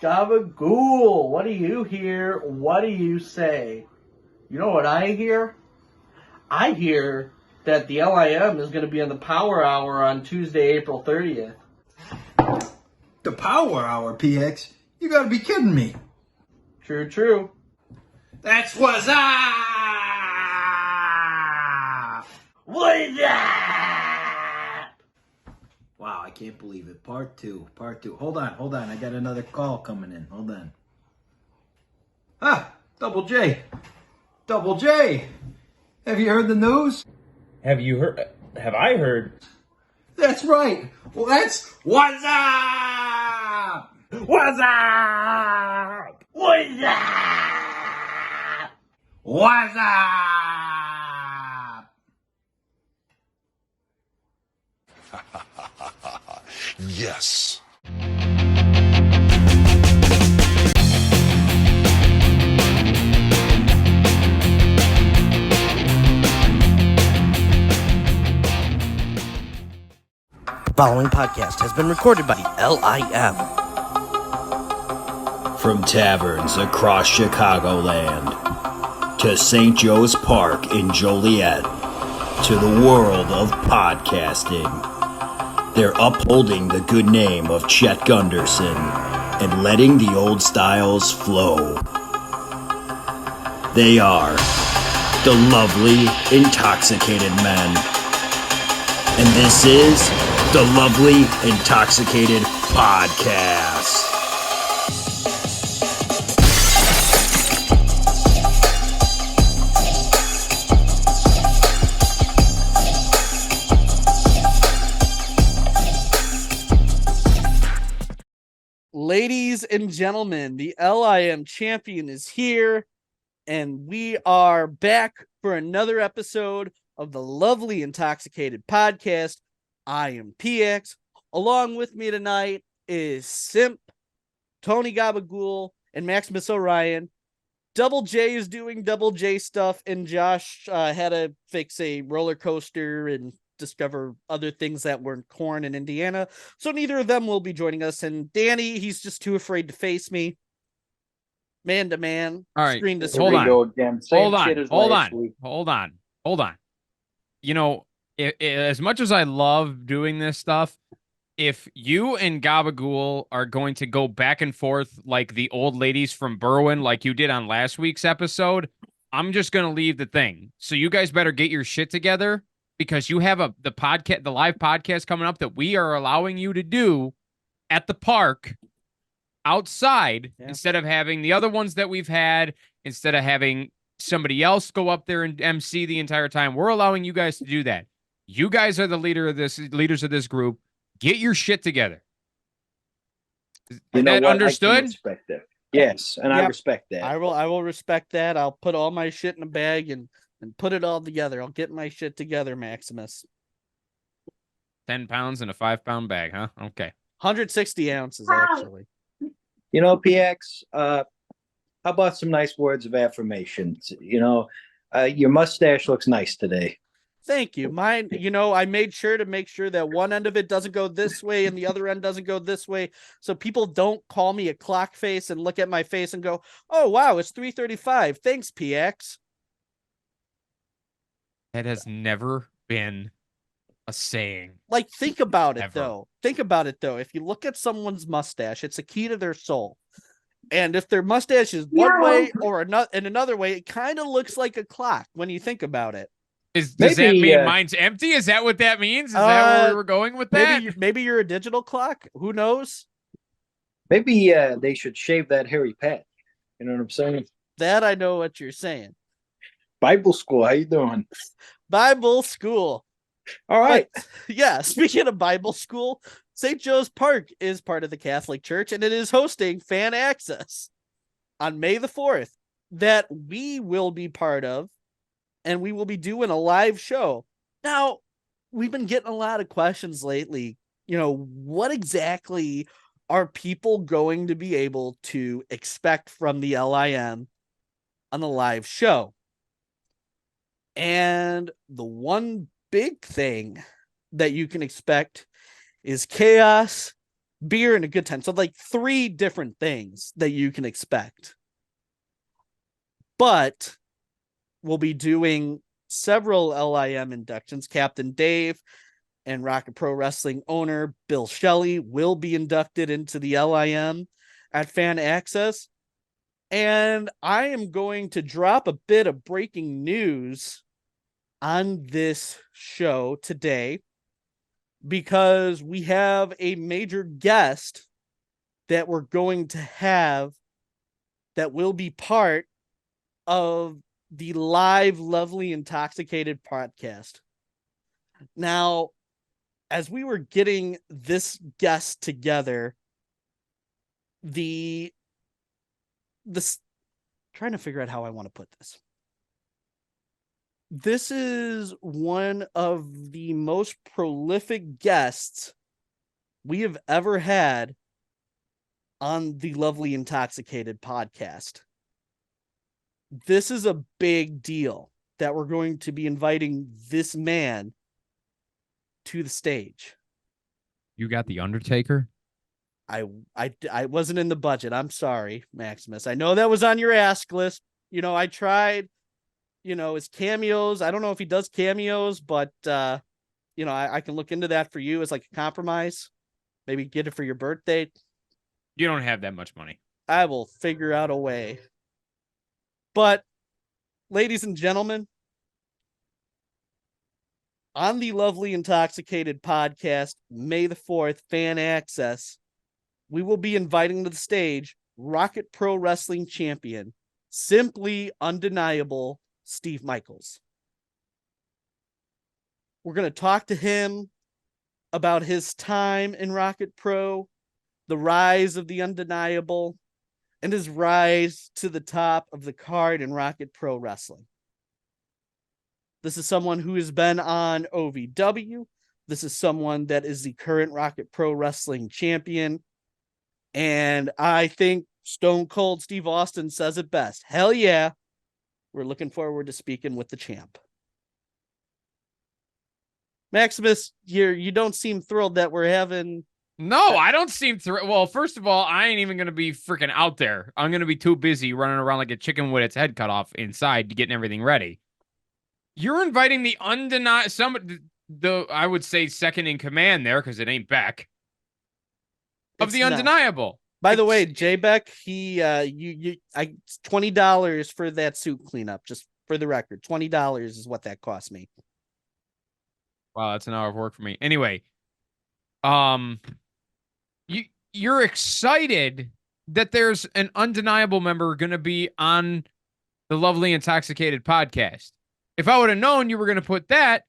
Gabagool, what do you hear? What do you say? You know what I hear? I hear that the LIM is going to be on the Power Hour on Tuesday, April 30th. The Power Hour, P-Ax? You gotta be kidding me. True. That's what's up! What's up? Wow, I can't believe it. Part two. Hold on. I got another call coming in. Hold on. Double J. Have you heard the news? Have I heard? That's right. Well, that's what's up! What's up? What's up? What's up? Yes. Following podcast has been recorded by LIM. From taverns across Chicagoland to St. Joe's Park in Joliet to the world of podcasting, they're upholding the good name of Chet Gunderson and letting the old styles flow. They are the Lovely Intoxicated Men. And this is the Lovely Intoxicated Podcast. Ladies and gentlemen, the LIM champion is here, and we are back for another episode of the Lovely Intoxicated Podcast. I am P-Ax. Along with me tonight is SIMP, Tony Gabagool, and Maximus Orion. Double J is doing Double J stuff, and Josh had to fix a roller coaster and discover other things that weren't corn in Indiana. So neither of them will be joining us. And Danny, he's just too afraid to face me. Man to man. All right, Screen to hold screen. on. Hold on. You know, as much as I love doing this stuff, if you and Gabagool are going to go back and forth like the old ladies from Berwyn, like you did on last week's episode, I'm just going to leave the thing. So you guys better get your shit together, because you have the live podcast coming up that we are allowing you to do at the park outside, instead of having the other ones that we've had, instead of having somebody else go up there and MC the entire time. We're allowing you guys to do that. You guys are the leaders of this group. Get your shit together. Is that understood? I can respect that. Yes, and I respect that. I will respect that. I'll put all my shit in a bag and put it all together. I'll get my shit together, Maximus. 10 pounds in a 5-pound bag, huh? Okay. 160 ounces, actually. You know, PX, how about some nice words of affirmation? You know, your mustache looks nice today. Thank you. Mine, I made sure to make sure that one end of it doesn't go this way and the other end doesn't go this way, so people don't call me a clock face and look at my face and go, oh, wow, it's 3:35. Thanks, PX. That has never been a saying. Like, think about it, Ever. though. Think about it, though. If you look at someone's mustache, it's a key to their soul. And if their mustache is one way or another way, it kind of looks like a clock when you think about it. Does that mean mine's empty? Is that what that means? Is that where we're going with that? Maybe you're a digital clock. Who knows? Maybe they should shave that hairy patch. You know what I'm saying? That I know what you're saying. Bible school, how you doing? Bible school. All right. But, yeah, speaking of Bible school, St. Joe's Park is part of the Catholic Church, and it is hosting Fan Axxess on May the 4th that we will be part of, and we will be doing a live show. Now, we've been getting a lot of questions lately. What exactly are people going to be able to expect from the LIM on the live show? And the one big thing that you can expect is chaos beer, and a good time. So like 3 different things that you can expect. But we'll be doing several LIM inductions. Captain Dave and Rocket Pro Wrestling owner Bill Shelley will be inducted into the LIM at Fan Axxess. And I am going to drop a bit of breaking news on this show today because we have a major guest that we're going to have that will be part of the live Lovely Intoxicated podcast. Now, as we were getting this guest together, this trying to figure out how I want to put this. This is one of the most prolific guests we have ever had on the Lovely Intoxicated podcast. This is a big deal that we're going to be inviting this man to the stage. You got the Undertaker? I wasn't in the budget. I'm sorry, Maximus. I know that was on your ask list. You know, I tried, you know, his cameos. I don't know if he does cameos, but you know, I can look into that for you as like a compromise. Maybe get it for your birthday. You don't have that much money. I will figure out a way. But ladies and gentlemen, on the Lovely Intoxicated podcast, May the 4th, Fan Axxess, we will be inviting to the stage Rocket Pro Wrestling champion, simply undeniable Steve Michaels. We're going to talk to him about his time in Rocket Pro, the rise of the undeniable, and his rise to the top of the card in Rocket Pro Wrestling. This is someone who has been on OVW. This is someone that is the current Rocket Pro Wrestling champion. And I think Stone Cold Steve Austin says it best. Hell yeah. We're looking forward to speaking with the champ. Maximus, you don't seem thrilled that we're having... No, I don't seem thrilled. Well, first of all, I ain't even going to be freaking out there. I'm going to be too busy running around like a chicken with its head cut off inside, getting everything ready. You're inviting the I would say second in command there, because it ain't Beck. Of the undeniable. By the way, J Beck, he $20 for that suit cleanup, just for the record. $20 is what that cost me. Wow, that's an hour of work for me. Anyway, you're excited that there's an undeniable member going to be on the Lovely Intoxicated podcast. If I would have known you were going to put that,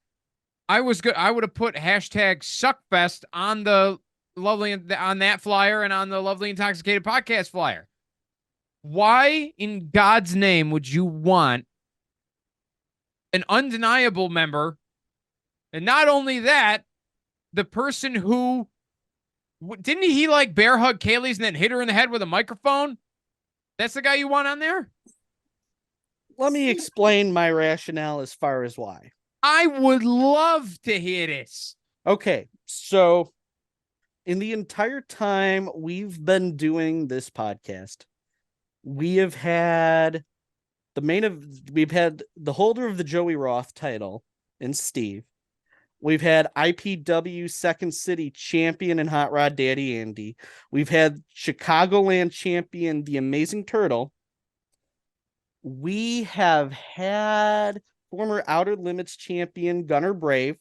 I would have put #Suckfest on the on that flyer and on the Lovely Intoxicated podcast flyer. Why in God's name would you want an undeniable member? And not only that, the person who didn't he like bear hug Kaylee's and then hit her in the head with a microphone? That's the guy you want on there? Let me explain my rationale as far as why. I would love to hear this. Okay, so in the entire time we've been doing this podcast, we have had we've had the holder of the Joey Roth title in Steve. We've had IPW Second City champion and Hot Rod Daddy Andy. We've had Chicagoland champion, the Amazing Turtle. We have had former Outer Limits champion Gunner Brave.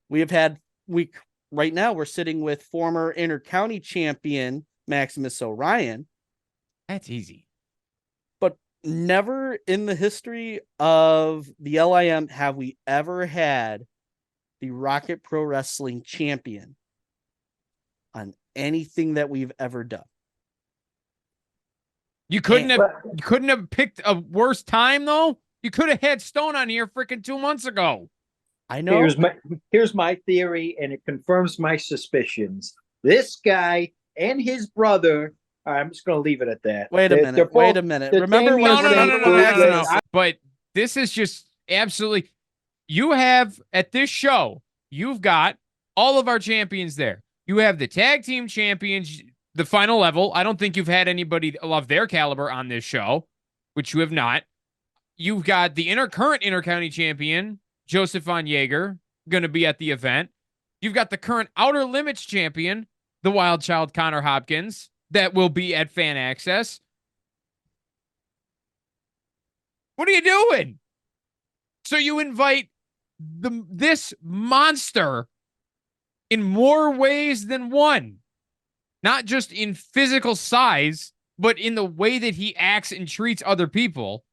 Right now we're sitting with former Inter-County champion Maximus Orion. That's easy. But never in the history of the LIM have we ever had the Rocket Pro Wrestling champion on anything that we've ever done. You couldn't have picked a worse time though. You could have had Stone on here freaking 2 months ago. I know. Here's my theory, and it confirms my suspicions. This guy and his brother. I'm just going to leave it at that. Wait a minute. Remember when? No. But this is just absolutely. You have at this show. You've got all of our champions there. You have the tag team champions, the final level. I don't think you've had anybody of their caliber on this show, which you have not. You've got the current intercounty champion, Joseph Von Jaeger, going to be at the event. You've got the current Outer Limits champion, the Wild Child Connor Hopkins, that will be at Fan Axxess. What are you doing? So you invite this monster in more ways than one, not just in physical size, but in the way that he acts and treats other people.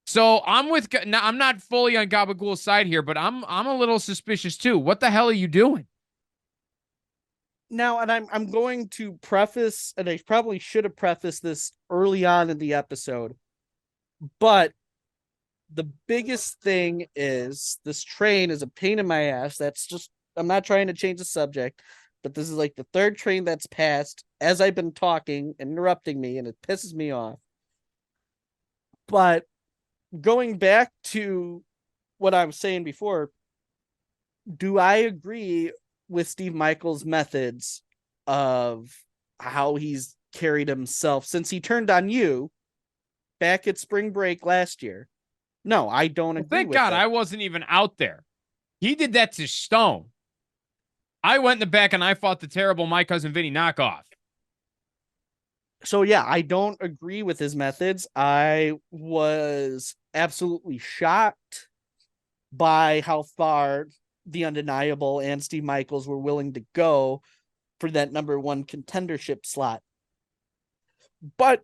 So I'm not fully on Gabagool's side here, but I'm a little suspicious too. What the hell are you doing? Now, and I'm going to preface, and I probably should have prefaced this early on in the episode, but the biggest thing is this train is a pain in my ass. I'm not trying to change the subject, but this is like the third train that's passed as I've been talking, interrupting me, and it pisses me off. But going back to what I was saying before, do I agree with Steve Michaels' methods of how he's carried himself since he turned on you back at spring break last year? No, I don't agree. Thank with God that. I wasn't even out there. He did that to Stone. I went in the back and I fought the terrible My Cousin Vinny knockoff. So yeah, I don't agree with his methods. I was absolutely shocked by how far the Undeniable and Steve Michaels were willing to go for that number one contendership slot. But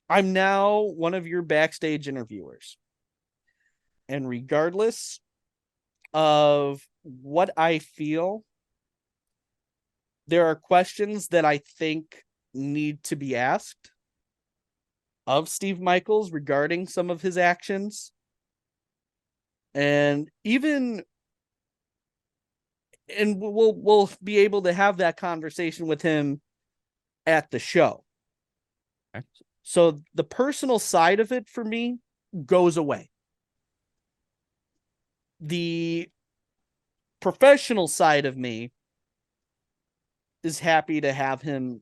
I'm now one of your backstage interviewers. And regardless of what I feel, there are questions that I think need to be asked of Steve Michaels regarding some of his actions. And we'll be able to have that conversation with him at the show. Okay. So the personal side of it for me goes away. The professional side of me is happy to have him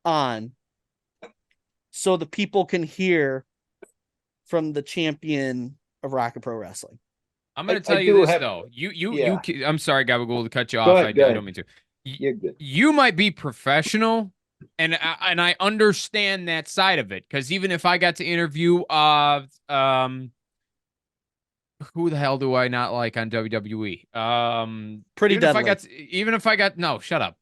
on so the people can hear from the champion of Rocket Pro Wrestling. I'm going to tell you this, though. I'm sorry, Gabagool, to cut you off. I don't mean to. You're good. You might be professional, and I understand that side of it, because even if I got to interview who the hell do I not like on WWE? Pretty Deadly. Even if I got no, shut up.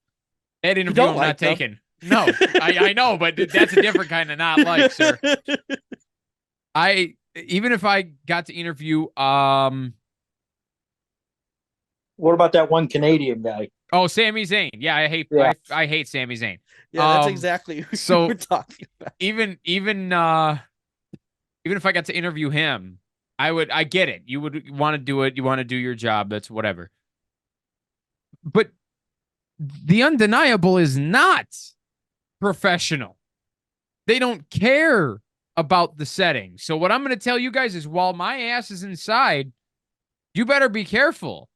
That interview I'm not taking. No, I know, but that's a different kind of not like, sir. Even if I got to interview what about that one Canadian guy? Oh, Sami Zayn. Yeah, I hate Sami Zayn. Yeah, that's exactly who we're talking about. Even if I got to interview him, I get it. You would want to do it. You want to do your job. That's whatever. But the Undeniable is not professional. They don't care about the setting. So what I'm going to tell you guys is, while my ass is inside, you better be careful,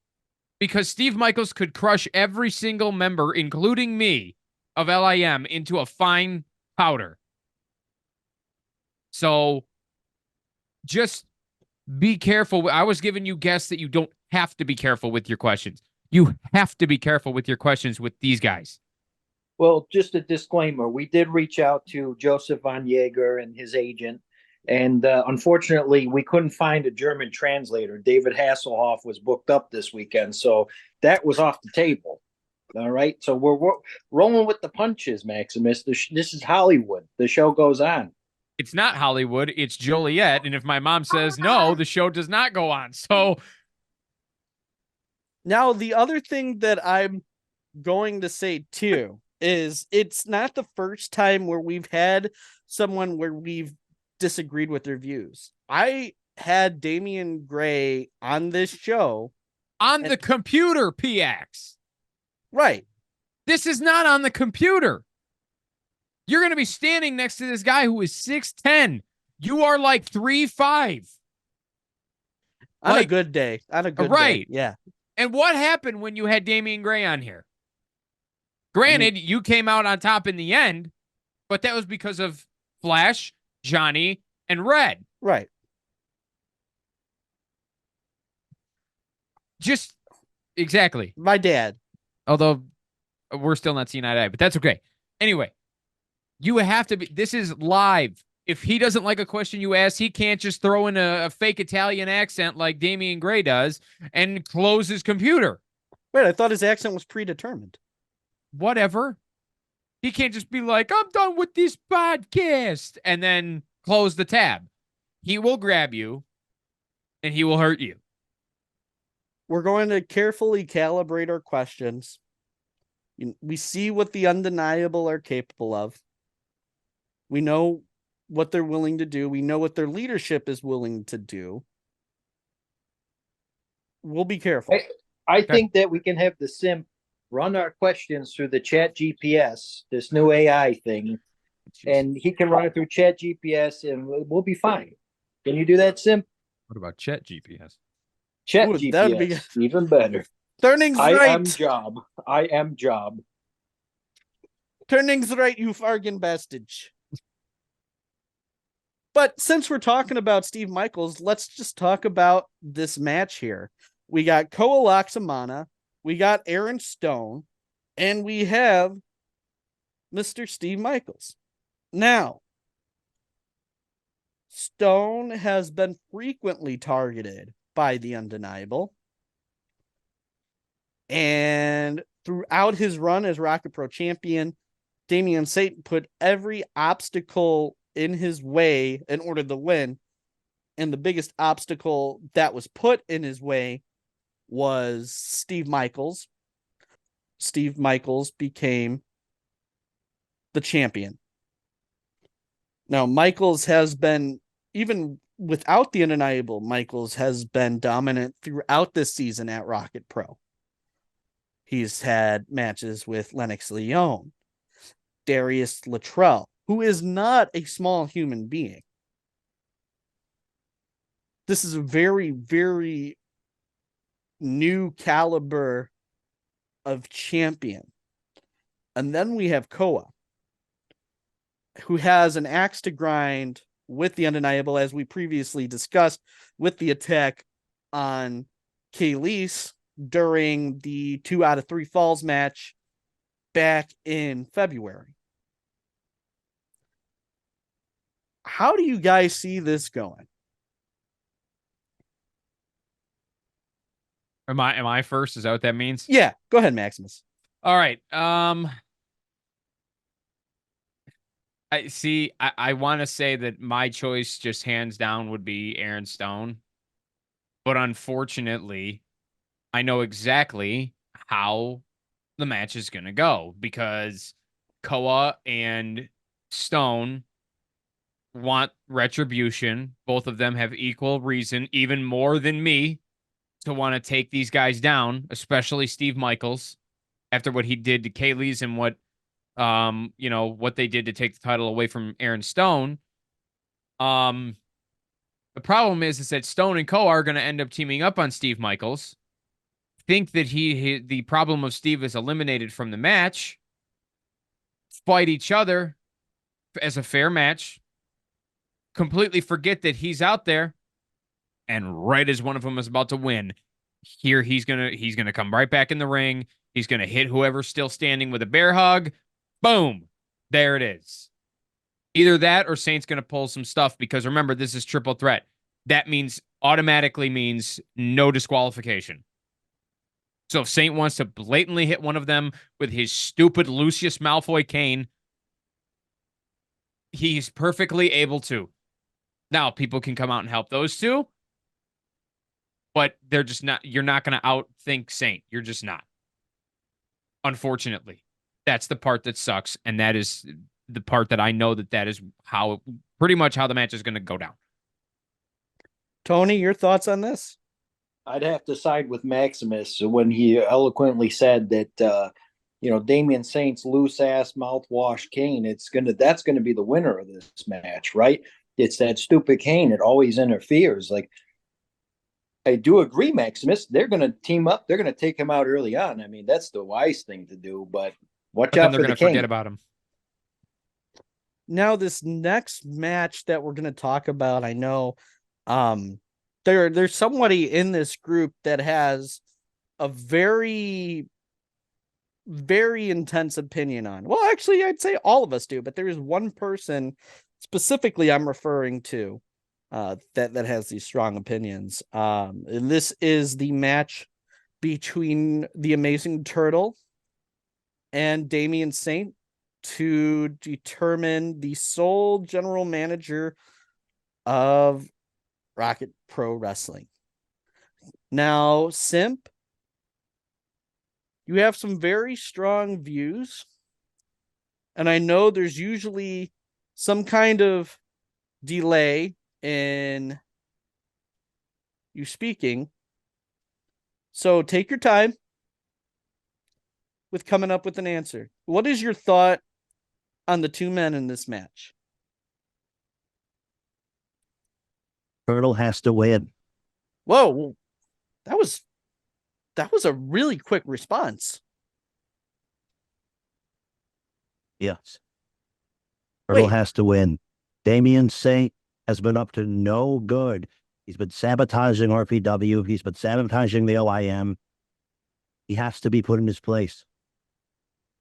because Steve Michaels could crush every single member, including me, of LIM into a fine powder. So just be careful. I was giving you guests that you don't have to be careful with your questions. You have to be careful with your questions with these guys. Well, just a disclaimer. We did reach out to Joseph Von Jaeger and his agent, and unfortunately, we couldn't find a German translator. David Hasselhoff was booked up this weekend, so that was off the table. All right, so we're rolling with the punches, Maximus. This is Hollywood. The show goes on. It's not Hollywood. It's Joliet, and if my mom says no, the show does not go on. So now the other thing that I'm going to say too is it's not the first time where we've had someone where we've disagreed with their views. I had Damian Gray on this show on the computer, P-Ax. Right. This is not on the computer. You're going to be standing next to this guy who is 6'10". You are like 3'5". On a good day. On a good day. Right. Yeah. And what happened when you had Damian Gray on here? Granted, you came out on top in the end, but that was because of Flash, Johnny, and Red. Right. Just exactly. My dad. Although we're still not seeing eye to eye, but that's okay. Anyway, you have to be. This is live. If he doesn't like a question you ask, he can't just throw in a fake Italian accent like Damian Gray does and close his computer. Wait, I thought his accent was predetermined. Whatever. He can't just be like, I'm done with this podcast, and then close the tab. He will grab you, and he will hurt you. We're going to carefully calibrate our questions. We see what the undeniable are capable of. We know what they're willing to do. We know what their leadership is willing to do. We'll be careful. I think that we can have the SIMP run our questions through the Chat GPS, this new AI thing, and he can run it through Chat GPS, and we'll be fine. Can you do that, SIMP? What about Chat GPS? Chat Ooh, GPS, that'd be even better. Turning's I right. am job. I am job. Turning's right, you fargan bastage. But since we're talking about Steve Michaels, let's just talk about this match here. We got Koa Laksamana, we got Aaron Stone, and we have Mr. Steve Michaels. Now, Stone has been frequently targeted by the Undeniable. And throughout his run as Rocket Pro champion, Damian Satan put every obstacle in his way in order to win. And the biggest obstacle that was put in his way was Steve Michaels. Steve Michaels became the champion. Now, Michaels has been, even without the Undeniable, Michaels has been dominant throughout this season at Rocket Pro. He's had matches with Lennox Leone, Darius Luttrell, who is not a small human being. This is a very, very new caliber of champion. And then we have Koa, who has an axe to grind with the Undeniable, as we previously discussed, with the attack on Kayleese during the 2 out of 3 falls match back in February. How do you guys see this going? Am I first? Is that what that means? Yeah, go ahead, Maximus. All right. I want to say that my choice just hands down would be Aaron Stone. But unfortunately, I know exactly how the match is going to go because Koa and Stone want retribution. Both of them have equal reason, even more than me, to want to take these guys down, especially Steve Michaels, after what he did to Kayleese and what what they did to take the title away from Aaron Stone. The problem is that Stone and Koa are going to end up teaming up on Steve Michaels. Think that the problem of Steve is eliminated from the match. Fight each other as a fair match. Completely forget that he's out there. And right as one of them is about to win, here he's gonna come right back in the ring. He's gonna hit whoever's still standing with a bear hug. Boom. There it is. Either that or Saint's gonna pull some stuff because remember, this is triple threat. That automatically means no disqualification. So if Saint wants to blatantly hit one of them with his stupid Lucius Malfoy cane, he's perfectly able to. Now, people can come out and help those two, but they're just not, you're not going to outthink Saint. You're just not. Unfortunately, that's the part that sucks. And that is the part that I know that is pretty much how the match is going to go down. Tony, your thoughts on this? I'd have to side with Maximus when he eloquently said that, Damian Saint's loose ass mouthwash cane, that's going to be the winner of this match, right? It's that stupid cane. It always interferes. Like, I do agree, Maximus. They're going to team up. They're going to take him out early on. I mean, that's the wise thing to do. But Watch But then out they're for the going to king. forget about him. Now, this next match that we're going to talk about, I know there's somebody in this group that has a very, very intense opinion on. Well, actually, I'd say all of us do, but there is one person specifically I'm referring to that has these strong opinions. And this is the match between the Amazing Turtle and Damian Saint to determine the sole general manager of Rocket Pro Wrestling. Now, Simp, you have some very strong views, and I know there's usually some kind of delay in you speaking. So take your time with coming up with an answer. What is your thought on the two men in this match? Turtle has to win. Whoa, that was a really quick response. Yes. Turtle Wait. has to win. Damian Saint has been up to no good. He's been sabotaging RPW. He's been sabotaging the LIM. He has to be put in his place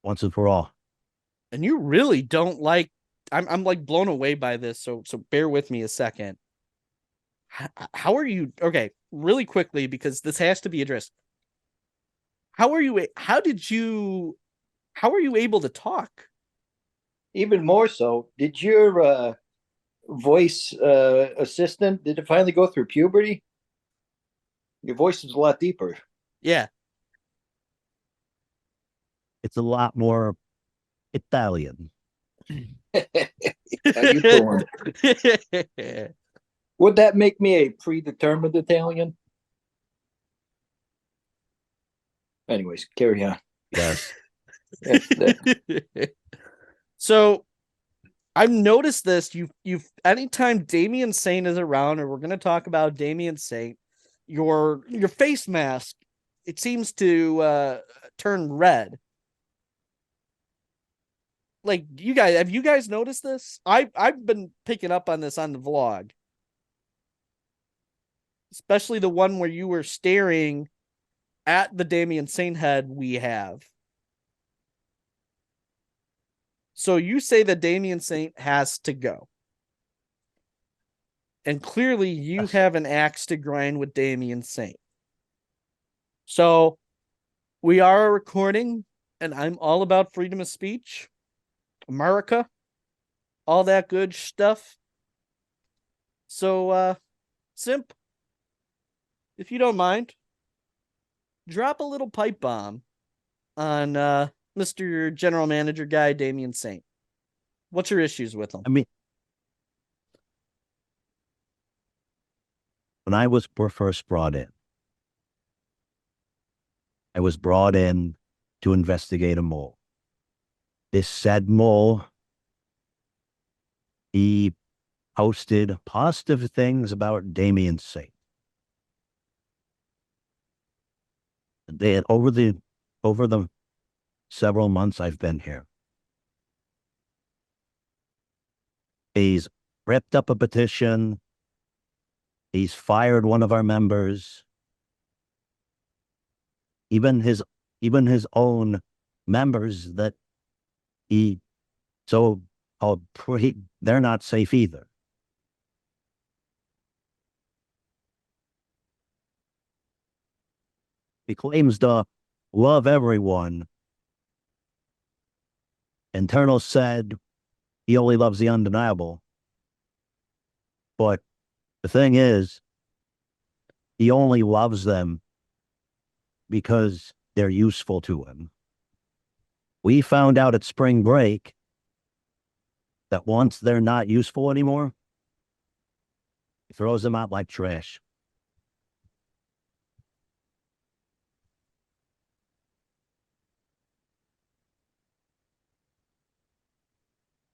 once and for all. And you really don't like, I'm like blown away by this, so bear with me a second. How are you, okay, really quickly, because this has to be addressed. How are you able to talk? Even more so, did your voice assistant, did it finally go through puberty? Your voice is a lot deeper. Yeah. It's a lot more Italian. How you doing? Would that make me a predetermined Italian? Anyways, carry on. Yes. So I've noticed this. You've anytime Damian Saint is around, or we're gonna talk about Damian Saint, your face mask, it seems to turn red. Like, have you guys noticed this? I've been picking up on this on the vlog. Especially the one where you were staring at the Damian Saint head we have. So you say that Damian Saint has to go. And clearly you have an axe to grind with Damian Saint. So we are recording, and I'm all about freedom of speech, America, all that good stuff. So, Simp, if you don't mind, drop a little pipe bomb on Mr. General Manager guy, Damian Saint. What's your issues with him? I mean, when I was first brought in, I was brought in to investigate a mole. This said mole, he posted positive things about Damian Saint. They had over the several months I've been here, he's ripped up a petition. He's fired one of our members. Even his own members that he so-called they're not safe either. He claims to love everyone. Internal said he only loves the undeniable. But the thing is, he only loves them because they're useful to him. We found out at spring break that once they're not useful anymore, he throws them out like trash.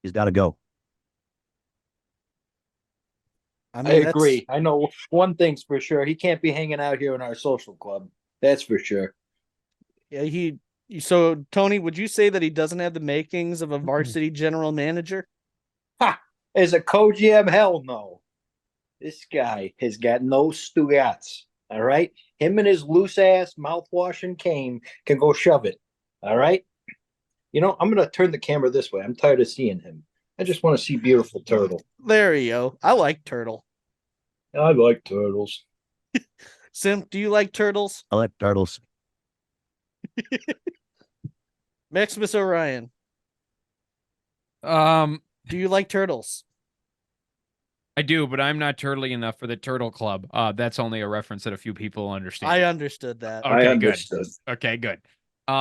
He's got to go. I agree. I know one thing's for sure. He can't be hanging out here in our social club. That's for sure. Yeah, So, Tony, would you say that he doesn't have the makings of a varsity general manager? Ha! As a co-GM, hell no. This guy has got no stugats. All right. Him and his loose ass mouthwash and cane can go shove it. All right. I'm going to turn the camera this way. I'm tired of seeing him. I just want to see beautiful Turtle. There you go. I like Turtle. I like turtles. Simp, do you like turtles? I like turtles. Maximus Orion, Um, do you like turtles? I do, but I'm not turtly enough for the Turtle Club. That's only a reference that a few people understand. I understood that. Okay, I understood. good. Okay, good. Is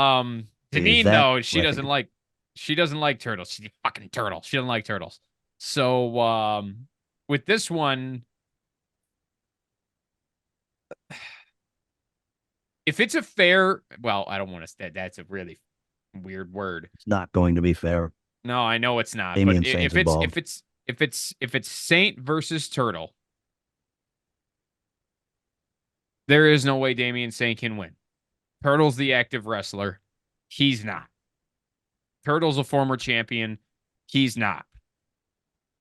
Deneen, that though, she right? doesn't like turtles. She's a fucking turtle. She doesn't like turtles. So, with this one, if it's a fair, well, I don't want to. That's a really weird word. It's not going to be fair. No, I know it's not. Damian But Saint's involved. if it's Saint versus Turtle, there is no way Damian Saint can win. Turtle's the active wrestler. He's not. Turtle's a former champion. He's not.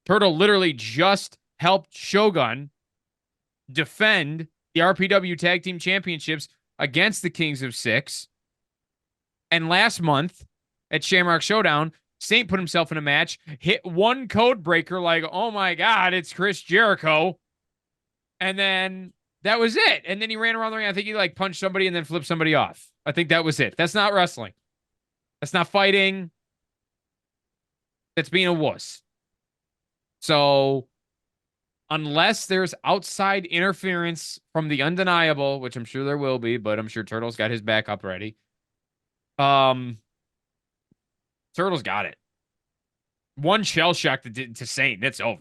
Turtle literally just helped Shogun defend the RPW Tag Team Championships against the Kings of Six. And last month at Shamrock Showdown, Saint put himself in a match, hit one code breaker like, oh my God, it's Chris Jericho. And then that was it. And then he ran around the ring. I think he like punched somebody and then flipped somebody off. I think that was it. That's not wrestling. That's not fighting. That's being a wuss. So unless there's outside interference from the undeniable, which I'm sure there will be, but I'm sure Turtle's got his backup ready. Turtle's got it. One shell shock to Saint. That's over.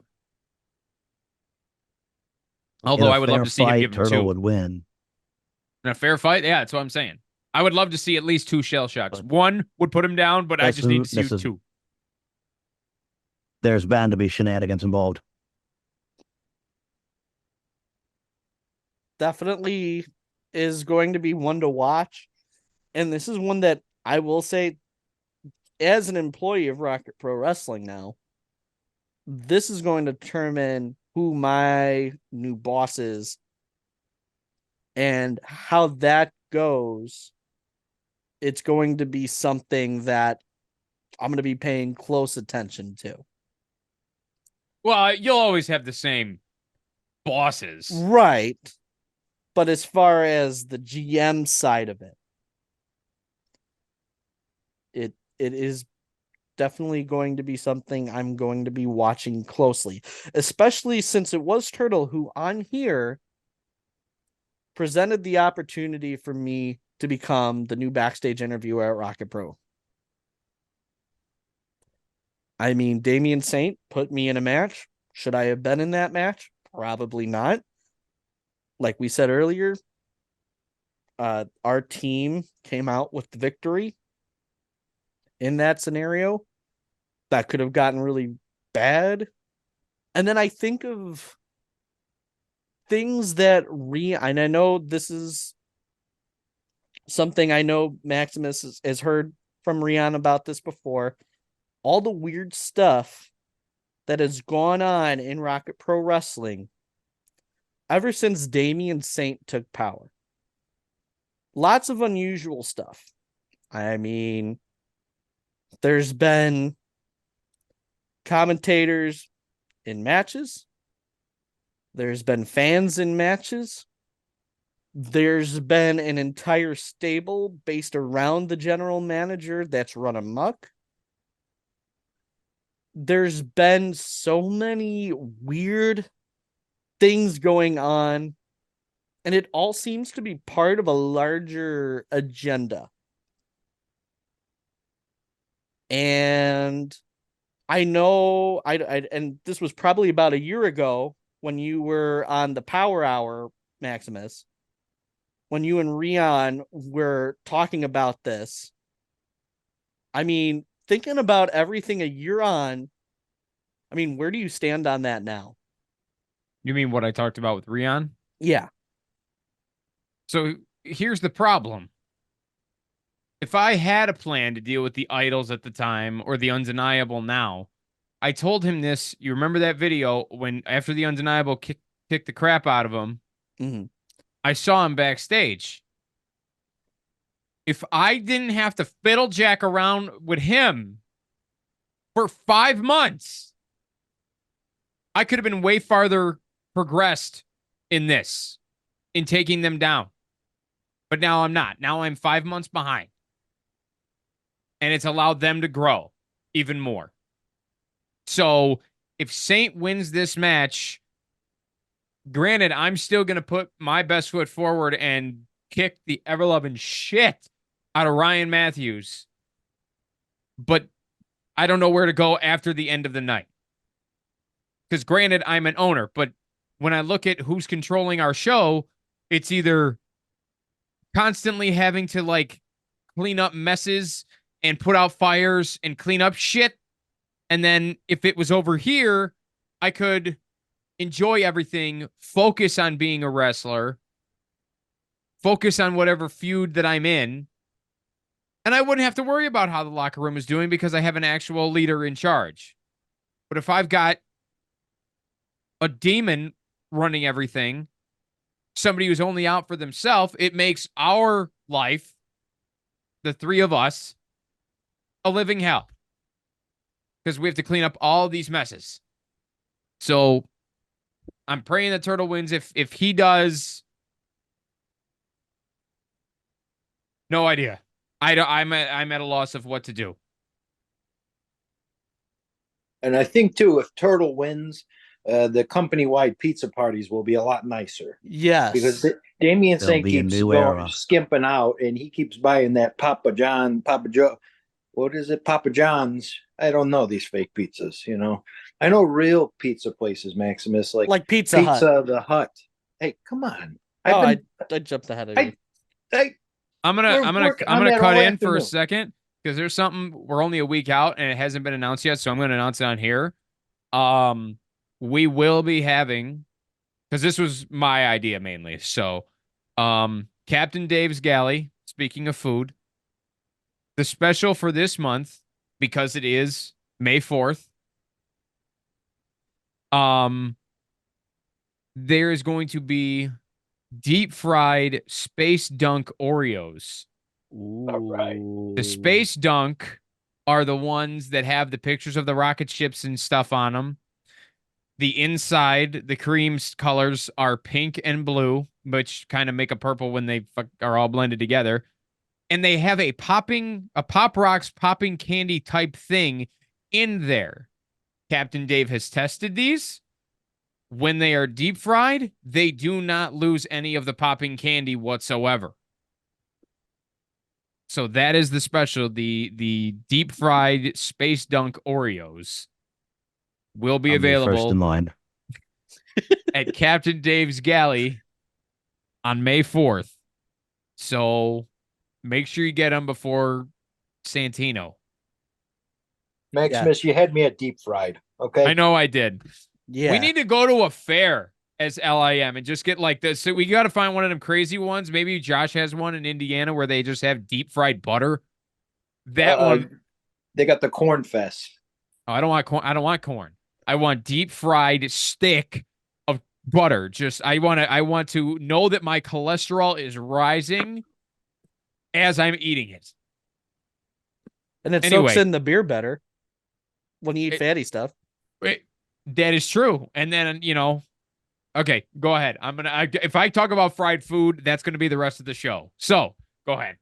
Although I would love to see him give him Turtle two. would win. In a fair fight? Yeah, that's what I'm saying. I would love to see at least two shell shocks. One would put him down, but I just need to see two. There's bound to be shenanigans involved. Definitely is going to be one to watch. And this is one that I will say, as an employee of Rocket Pro Wrestling now, this is going to determine who my new boss is and how that goes. It's going to be something that I'm going to be paying close attention to. Well, you'll always have the same bosses. Right. But as far as the GM side of it, it is definitely going to be something I'm going to be watching closely, especially since it was Turtle who on here presented the opportunity for me to become the new backstage interviewer at Rocket Pro. I mean, Damian Saint put me in a match. Should I have been in that match? Probably not. Like we said earlier, our team came out with the victory in that scenario. That could have gotten really bad. And then I think of things that and I know this is something I know Maximus has heard from Rian about this before. All the weird stuff that has gone on in Rocket Pro Wrestling ever since Damian Saint took power. Lots of unusual stuff. I mean, there's been commentators in matches. There's been fans in matches. There's been an entire stable based around the general manager that's run amok. There's been so many weird things going on, and it all seems to be part of a larger agenda. And I know and this was probably about a year ago when you were on the Power Hour, Maximus, when you and Rian were talking about this. I mean, thinking about everything a year on, I mean, where do you stand on that now? You mean what I talked about with Rian? Yeah. So here's the problem. if I had a plan to deal with the idols at the time or the undeniable now, I told him this. You remember that video when after the undeniable kicked the crap out of him, Mm-hmm. I saw him backstage. If I didn't have to fiddle jack around with him for 5 months, I could have been way farther progressed in this, in taking them down. But now I'm not. Now I'm 5 months behind. And it's allowed them to grow even more. So if Saint wins this match, granted, I'm still going to put my best foot forward and kick the ever-loving shit out of Ryan Matthews. But I don't know where to go after the end of the night. Because granted, I'm an owner, but when I look at who's controlling our show, it's either constantly having to like clean up messes and put out fires and clean up shit. And then if it was over here, I could enjoy everything, focus on being a wrestler, focus on whatever feud that I'm in. And I wouldn't have to worry about how the locker room is doing because I have an actual leader in charge. But if I've got a demon running everything, somebody who's only out for themselves, it makes our life, the three of us, a living hell. Because we have to clean up all these messes. So I'm praying that Turtle wins. If he does, no idea. I'm at a loss of what to do. And I think too, if Turtle wins, the company-wide pizza parties will be a lot nicer. Yes, because Damian There'll Saint be a keeps new era. skimping out, and he keeps buying that Papa Joe. What is it, Papa John's? I don't know these fake pizzas. You know, I know real pizza places, Maximus, like Pizza Hut. the Hut. Hey, come on! I jumped ahead of you. I'm gonna cut in for a second because there's something. We're only a week out and it hasn't been announced yet, so I'm gonna announce it on here. We will be having, because this was my idea mainly. So, Captain Dave's Galley. Speaking of food, the special for this month, because it is May 4th. There is going to be deep fried Space Dunk Oreos. Ooh. All right. The Space Dunk are the ones that have the pictures of the rocket ships and stuff on them. The inside, the cream colors are pink and blue, which kind of make a purple when they are all blended together. And they have a Pop Rocks popping candy type thing in there. Captain Dave has tested these. When they are deep fried, they do not lose any of the popping candy whatsoever. So that is the special. The deep fried Space Dunk Oreos will be available first in line at Captain Dave's Galley on May 4th. So make sure you get them before Santino. Maximus, you had me at deep fried. Okay, I know I did. Yeah, We need to go to a fair as LIM and just get like this. So we got to find one of them crazy ones. Maybe Josh has one in Indiana where they just have deep fried butter. That one. They got the Corn Fest. Oh, I don't want corn. I don't want corn. I want deep fried stick of butter. Just I want to know that my cholesterol is rising as I'm eating it. and it Anyway. soaks in the beer better when you eat fatty stuff. That is true. And then, okay, go ahead. If I talk about fried food, that's going to be the rest of the show. So go ahead.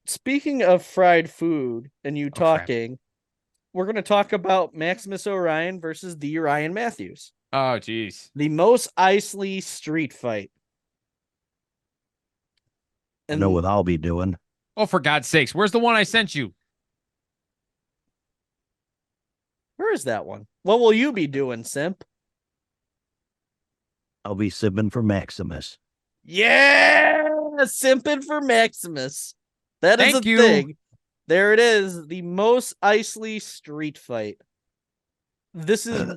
Speaking of fried food and you crap. talking, we're going to talk about Maximus Orion versus the Ryan Matthews. Oh, geez. The Mos Eisley street fight. I know what I'll be doing. Oh, for God's sakes. Where's the one I sent you? Where is that one? What will you be doing, Simp? I'll be sipping for Maximus. Yeah, simping for Maximus. That is Thank a you. thing. There it is. The Mos Eisley street fight. This is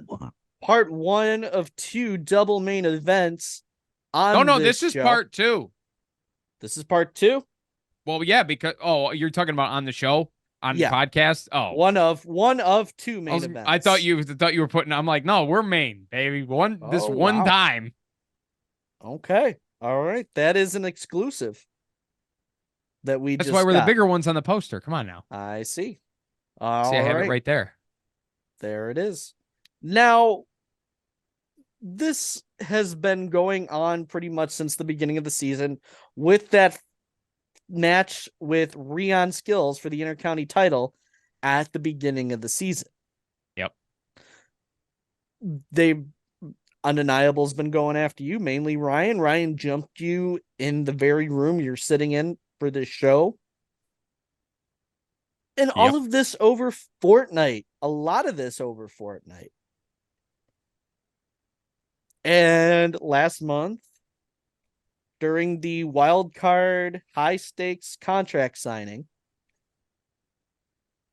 part 1 of 2 double main events. On No, this is show. part 2. This is part 2. Well, yeah, because you're talking about on the show, on the Yeah. podcast. Oh, One of two main events. I thought you were putting. I'm like, no, we're Maine, baby. This Oh, one wow. time. Okay. All right. That is an exclusive that we That's just why we're got. the bigger ones on the poster. Come on now. I see. See, All I have right. it right there. There it is. Now, this has been going on pretty much since the beginning of the season with that match with Rion Skills for the Intercounty title at the beginning of the season. Yep. Undeniable's been going after you, mainly Ryan. Ryan jumped you in the very room you're sitting in for this show. And all of this over Fortnite. A lot of this over Fortnite. And last month, during the wild card high stakes contract signing,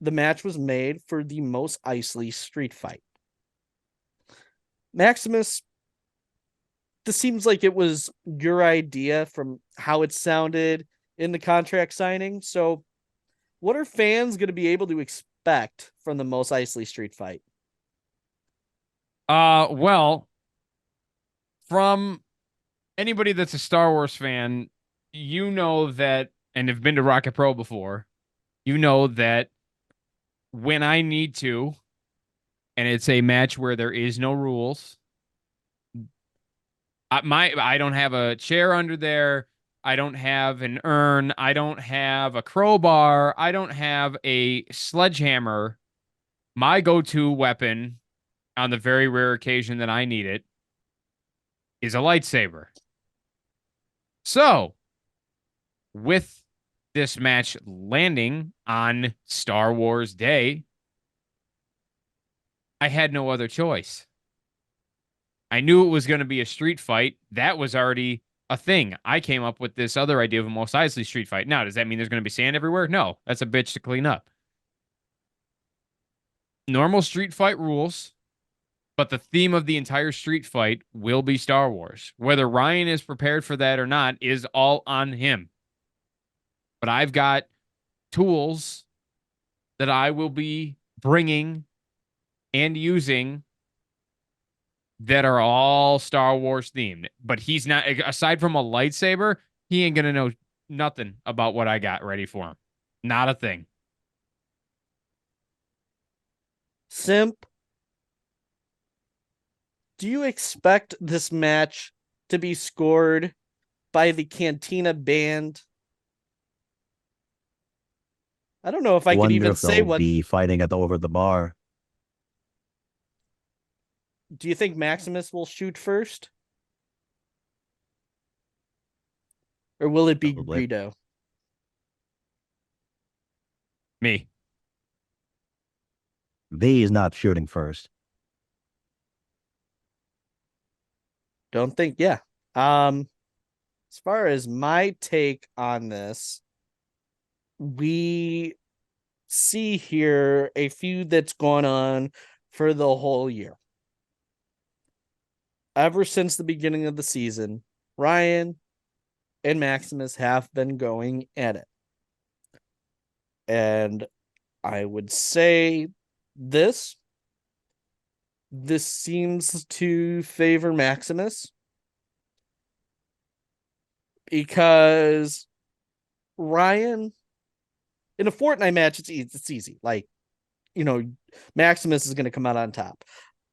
the match was made for the Mos Eisley street fight. Maximus, this seems like it was your idea from how it sounded in the contract signing. So what are fans going to be able to expect from the Mos Eisley street fight? Well, from anybody that's a Star Wars fan, you know that, and have been to Rocket Pro before, you know that when I need to, and it's a match where there is no rules, I don't have a chair under there. I don't have an urn. I don't have a crowbar. I don't have a sledgehammer. My go-to weapon, on the very rare occasion that I need it, is a lightsaber. So, with this match landing on Star Wars Day, I had no other choice. I knew it was going to be a street fight. That was already a thing. I came up with this other idea of a Mos Eisley street fight. Now, does that mean there's going to be sand everywhere? No, that's a bitch to clean up. Normal street fight rules, but the theme of the entire street fight will be Star Wars. Whether Ryan is prepared for that or not is all on him. But I've got tools that I will be bringing and using that are all Star Wars themed. But he's not, aside from a lightsaber, he ain't going to know nothing about what I got ready for him. Not a thing. Simp, do you expect this match to be scored by the Cantina band? I don't know if I could even say what. Be fighting over the bar. Do you think Maximus will shoot first? Or will it be Probably. Greedo? Me. V is not shooting first. Don't think, yeah. As far as my take on this, we see here a feud that's gone on for the whole year. Ever since the beginning of the season, Ryan and Maximus have been going at it. And I would say this seems to favor Maximus because Ryan, in a Fortnite match, it's easy. Like, Maximus is going to come out on top.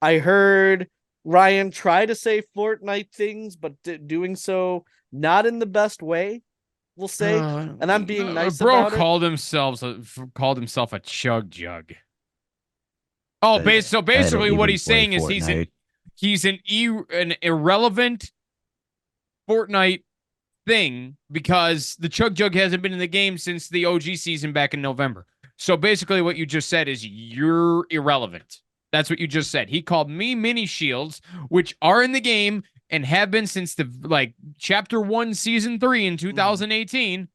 I heard Ryan try to say Fortnite things, but doing so not in the best way, we'll say. And I'm being nice about called himself a chug jug. Oh, so basically what he's saying is he's an irrelevant Fortnite thing because the chug jug hasn't been in the game since the OG season back in November. So basically what you just said is you're irrelevant. That's what you just said. He called me mini shields, which are in the game and have been since the chapter 1, season 3 in 2018.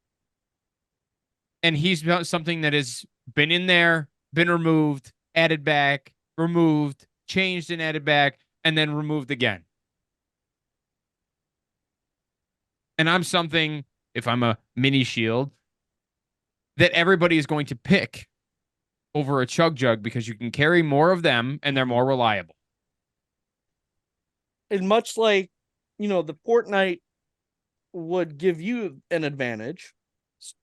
And he's something that has been in there, been removed, added back, removed, changed and added back, and then removed again. And I'm something, if I'm a mini shield, that everybody is going to pick over a Chug Jug because you can carry more of them and they're more reliable. And much like, the Fortnite would give you an advantage,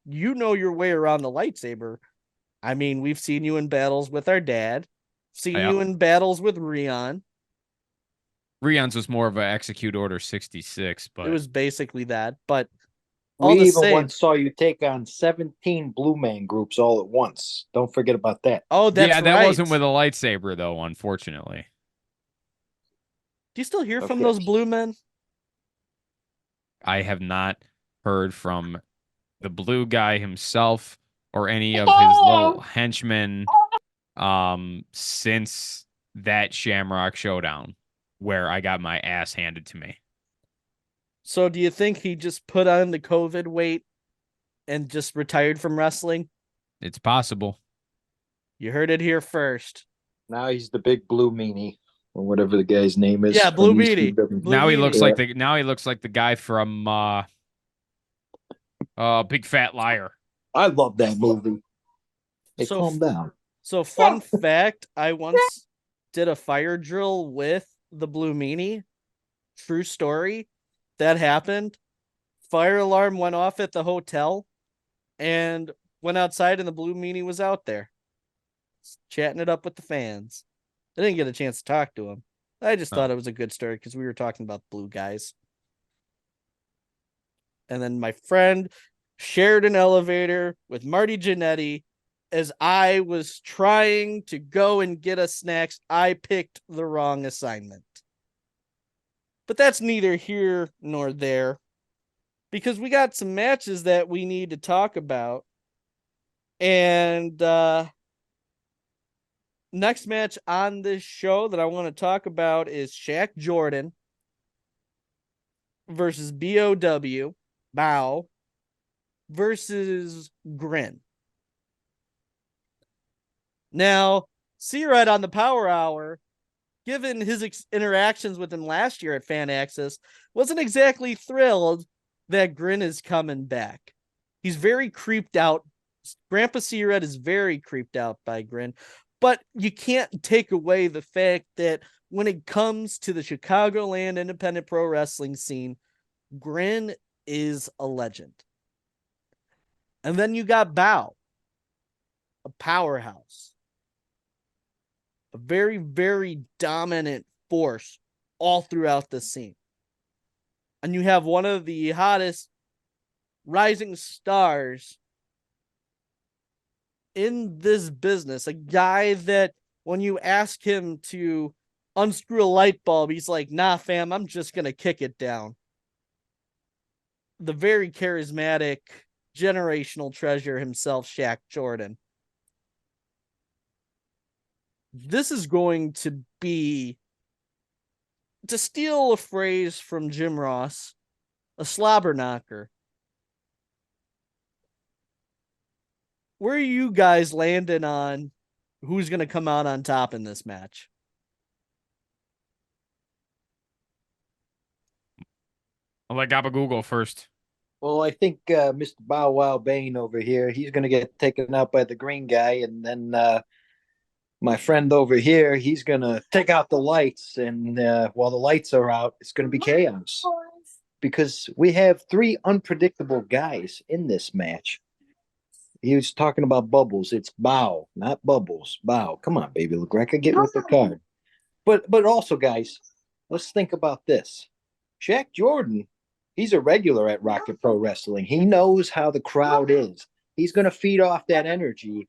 you know your way around the lightsaber. I mean, we've seen you in battles with our dad, seen you in battles with Rion. Rion's was more of an execute order 66, but it was basically that. But we even once saw you take on 17 Blue Man groups all at once. Don't forget about that. Oh, that's yeah, that right. wasn't with a lightsaber, though, unfortunately. Do you still hear from those blue men? I have not heard from the blue guy himself or any of his little henchmen since that Shamrock Showdown where I got my ass handed to me. So do you think he just put on the COVID weight and just retired from wrestling? It's possible. You heard it here first. Now he's the big blue meanie or whatever the guy's name is. Yeah, Blue Meanie. Now he looks like the guy from Big Fat Liar. I love that movie. Hey, calm down. So fun fact, I once did a fire drill with the Blue Meanie. True story. That happened. Fire alarm went off at the hotel and went outside and the Blue Meanie was out there chatting it up with the fans. I didn't get a chance to talk to him. I just thought it was a good story because we were talking about blue guys. And then my friend shared an elevator with Marty Jannetty. As I was trying to go and get us snacks, I picked the wrong assignment. But that's neither here nor there, because we got some matches that we need to talk about. And next match on this show that I want to talk about is Shaq Jordan versus Bow versus Grin. Now, C-Red on the Power Hour, given his interactions with him last year at Fan Axxess, wasn't exactly thrilled that Grin is coming back. He's very creeped out. Grandpa C-Red is very creeped out by Grin. But you can't take away the fact that when it comes to the Chicagoland independent pro wrestling scene, Grin is a legend. And then you got Bow, a powerhouse. A very, very dominant force all throughout the scene. And you have one of the hottest rising stars in this business, a guy that when you ask him to unscrew a light bulb, he's like, nah, fam, I'm just going to kick it down. The very charismatic, generational treasure himself, Shaq Jordan. This is going to be, to steal a phrase from Jim Ross, a slobber knocker. Where are you guys landing on who's going to come out on top in this match? I'll let Gabagool go first. Well, I think Mr. Bow Wow Bane over here, he's going to get taken out by the green guy. And then my friend over here, he's going to take out the lights. And while the lights are out, it's going to be chaos. Because we have three unpredictable guys in this match. He was talking about Bubbles. It's Bow, not Bubbles. Bow. Come on, baby LaGreca, get with the card. But also, guys, let's think about this. Shaq Jordan, he's a regular at Rocket Pro Wrestling. He knows how the crowd is. He's going to feed off that energy.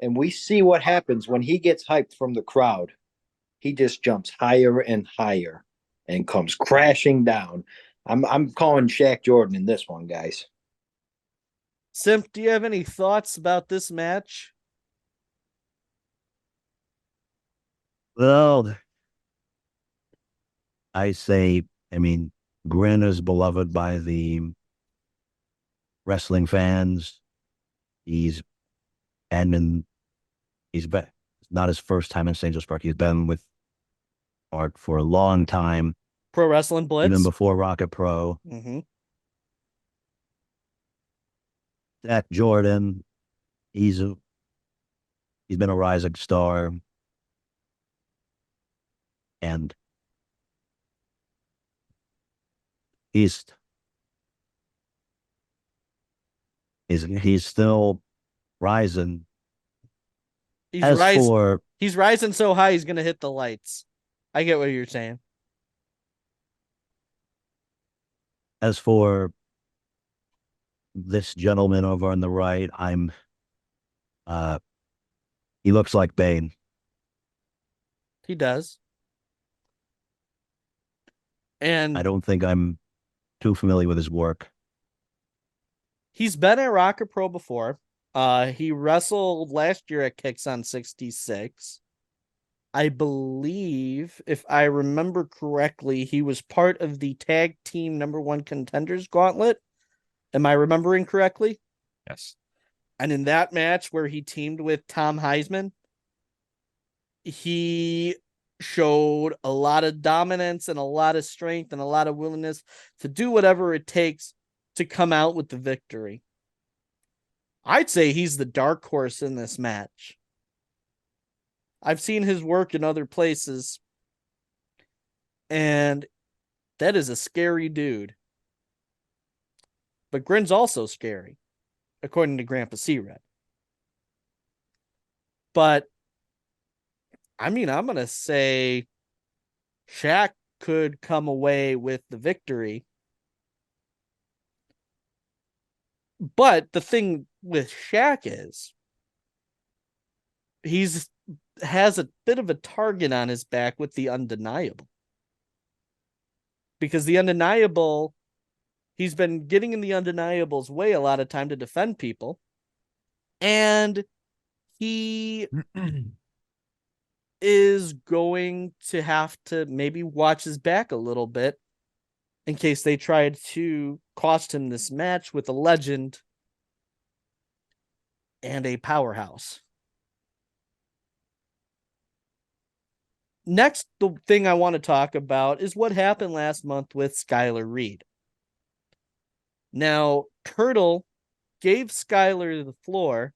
And we see what happens when he gets hyped from the crowd. He just jumps higher and higher and comes crashing down. I'm calling Shaq Jordan in this one, guys. Simp, do you have any thoughts about this match? Well, I say, Grin is beloved by the wrestling fans. It's not his first time in St. Joe's Park. He's been with Art for a long time. Pro Wrestling Blitz? Even before Rocket Pro. Mm-hmm. Shaq Jordan, he's been a rising star, and he's still rising. He's rising so high he's gonna hit the lights. I get what you're saying. As for this gentleman over on the right, he looks like Bane. He does. And I don't think I'm too familiar with his work. he's been at Rocket Pro before. He wrestled last year at Kicks on 66. I believe, if I remember correctly, he was part of the tag team #1 contenders gauntlet. Am I remembering correctly? Yes. And in that match where he teamed with Tom Heisman, he showed a lot of dominance and a lot of strength and a lot of willingness to do whatever it takes to come out with the victory. I'd say he's the dark horse in this match. I've seen his work in other places, and that is a scary dude. But Grin's also scary, according to Grandpa C-Red. But, I mean, I'm going to say Shaq could come away with the victory. But the thing with Shaq is has a bit of a target on his back with the Undeniable. Because the Undeniable, he's been getting in the Undeniable's way a lot of time to defend people. And he is going to have to maybe watch his back a little bit in case they tried to cost him this match with a legend and a powerhouse. Next, the thing I want to talk about is what happened last month with Skylar Reed. Now, Turtle gave Skylar the floor,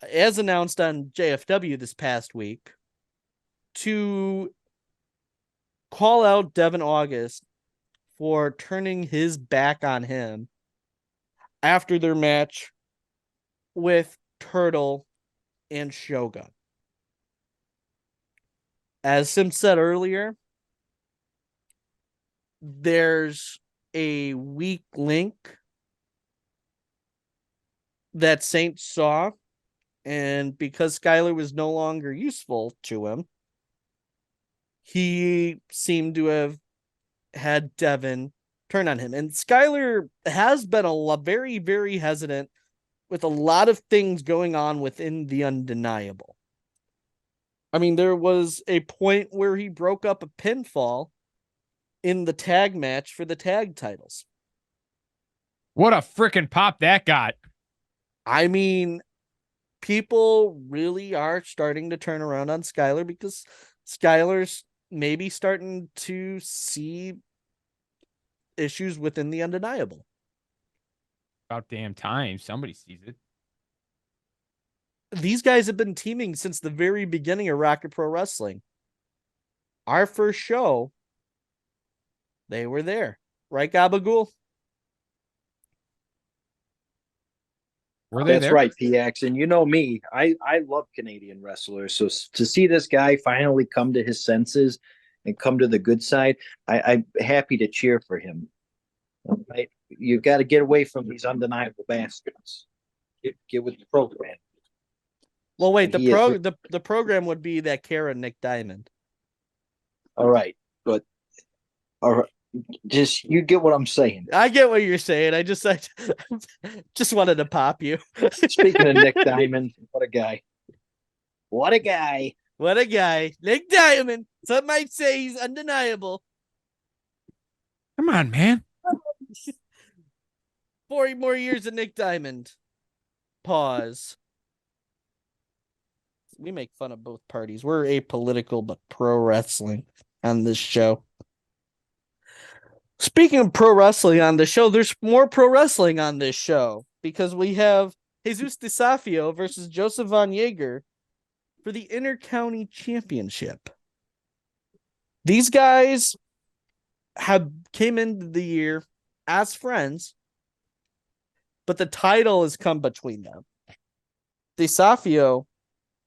as announced on JFW this past week, to call out Devin August for turning his back on him after their match with Turtle and Shogun. As Sim said earlier, there's a weak link that Saint saw, and because Skylar was no longer useful to him, he seemed to have had Devin turn on him. And Skylar has been very, very hesitant with a lot of things going on within the Undeniable. I mean, there was a point where he broke up a pinfall in the tag match for the tag titles. What a freaking pop that got. I mean, people really are starting to turn around on Skylar because Skylar's maybe starting to see issues within the Undeniable. About damn time somebody sees it. These guys have been teaming since the very beginning of Rocket Pro Wrestling. Our first show, they were there. Right, Gabagool? Were they That's there? right, P-Ax. And you know me, I love Canadian wrestlers. So to see this guy finally come to his senses and come to the good side, I'm happy to cheer for him. Right? You've got to get away from these undeniable bastards. Get with the program. Well, wait, the program would be that Kara Nick Diamond. All right, but all right, just you get what I'm saying. I get what you're saying. I just wanted to pop you. Speaking of Nick Diamond, what a guy! What a guy! What a guy. Nick Diamond. Some might say he's undeniable. Come on, man. 40 more years of Nick Diamond. Pause. We make fun of both parties. We're apolitical but pro wrestling on this show. Speaking of pro wrestling on the show, there's more pro wrestling on this show because we have Jesus DeSafio versus Joseph Von Jaeger for the Intercounty Championship. These guys came into the year as friends, but the title has come between them. DeSafio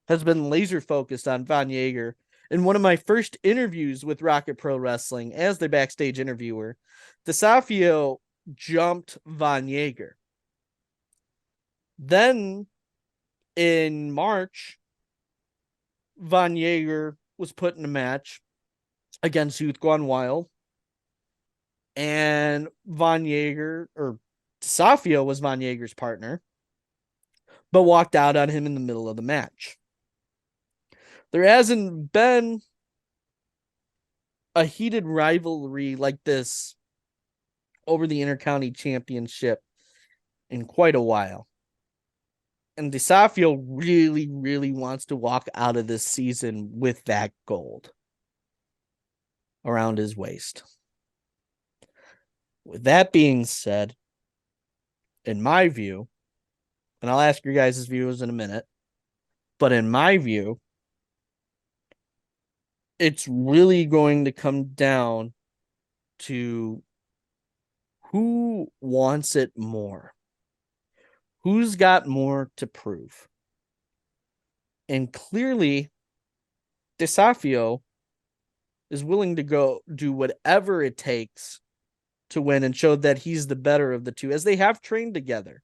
has been laser focused on Von Jaeger. In one of my first interviews with Rocket Pro Wrestling as their backstage interviewer, DeSafio jumped Von Jaeger. Then in March, Von Jaeger was put in a match against Youth Gone Wild. And Von Jaeger, or DeSafio was Von Jaeger's partner, but walked out on him in the middle of the match. There hasn't been a heated rivalry like this over the Intercounty Championship in quite a while. And DeSafio really, really wants to walk out of this season with that gold around his waist. With that being said, in my view, and I'll ask your guys' views in a minute, but in my view, it's really going to come down to who wants it more. Who's got more to prove? And clearly, DeSafio is willing to go do whatever it takes to win and show that he's the better of the two, as they have trained together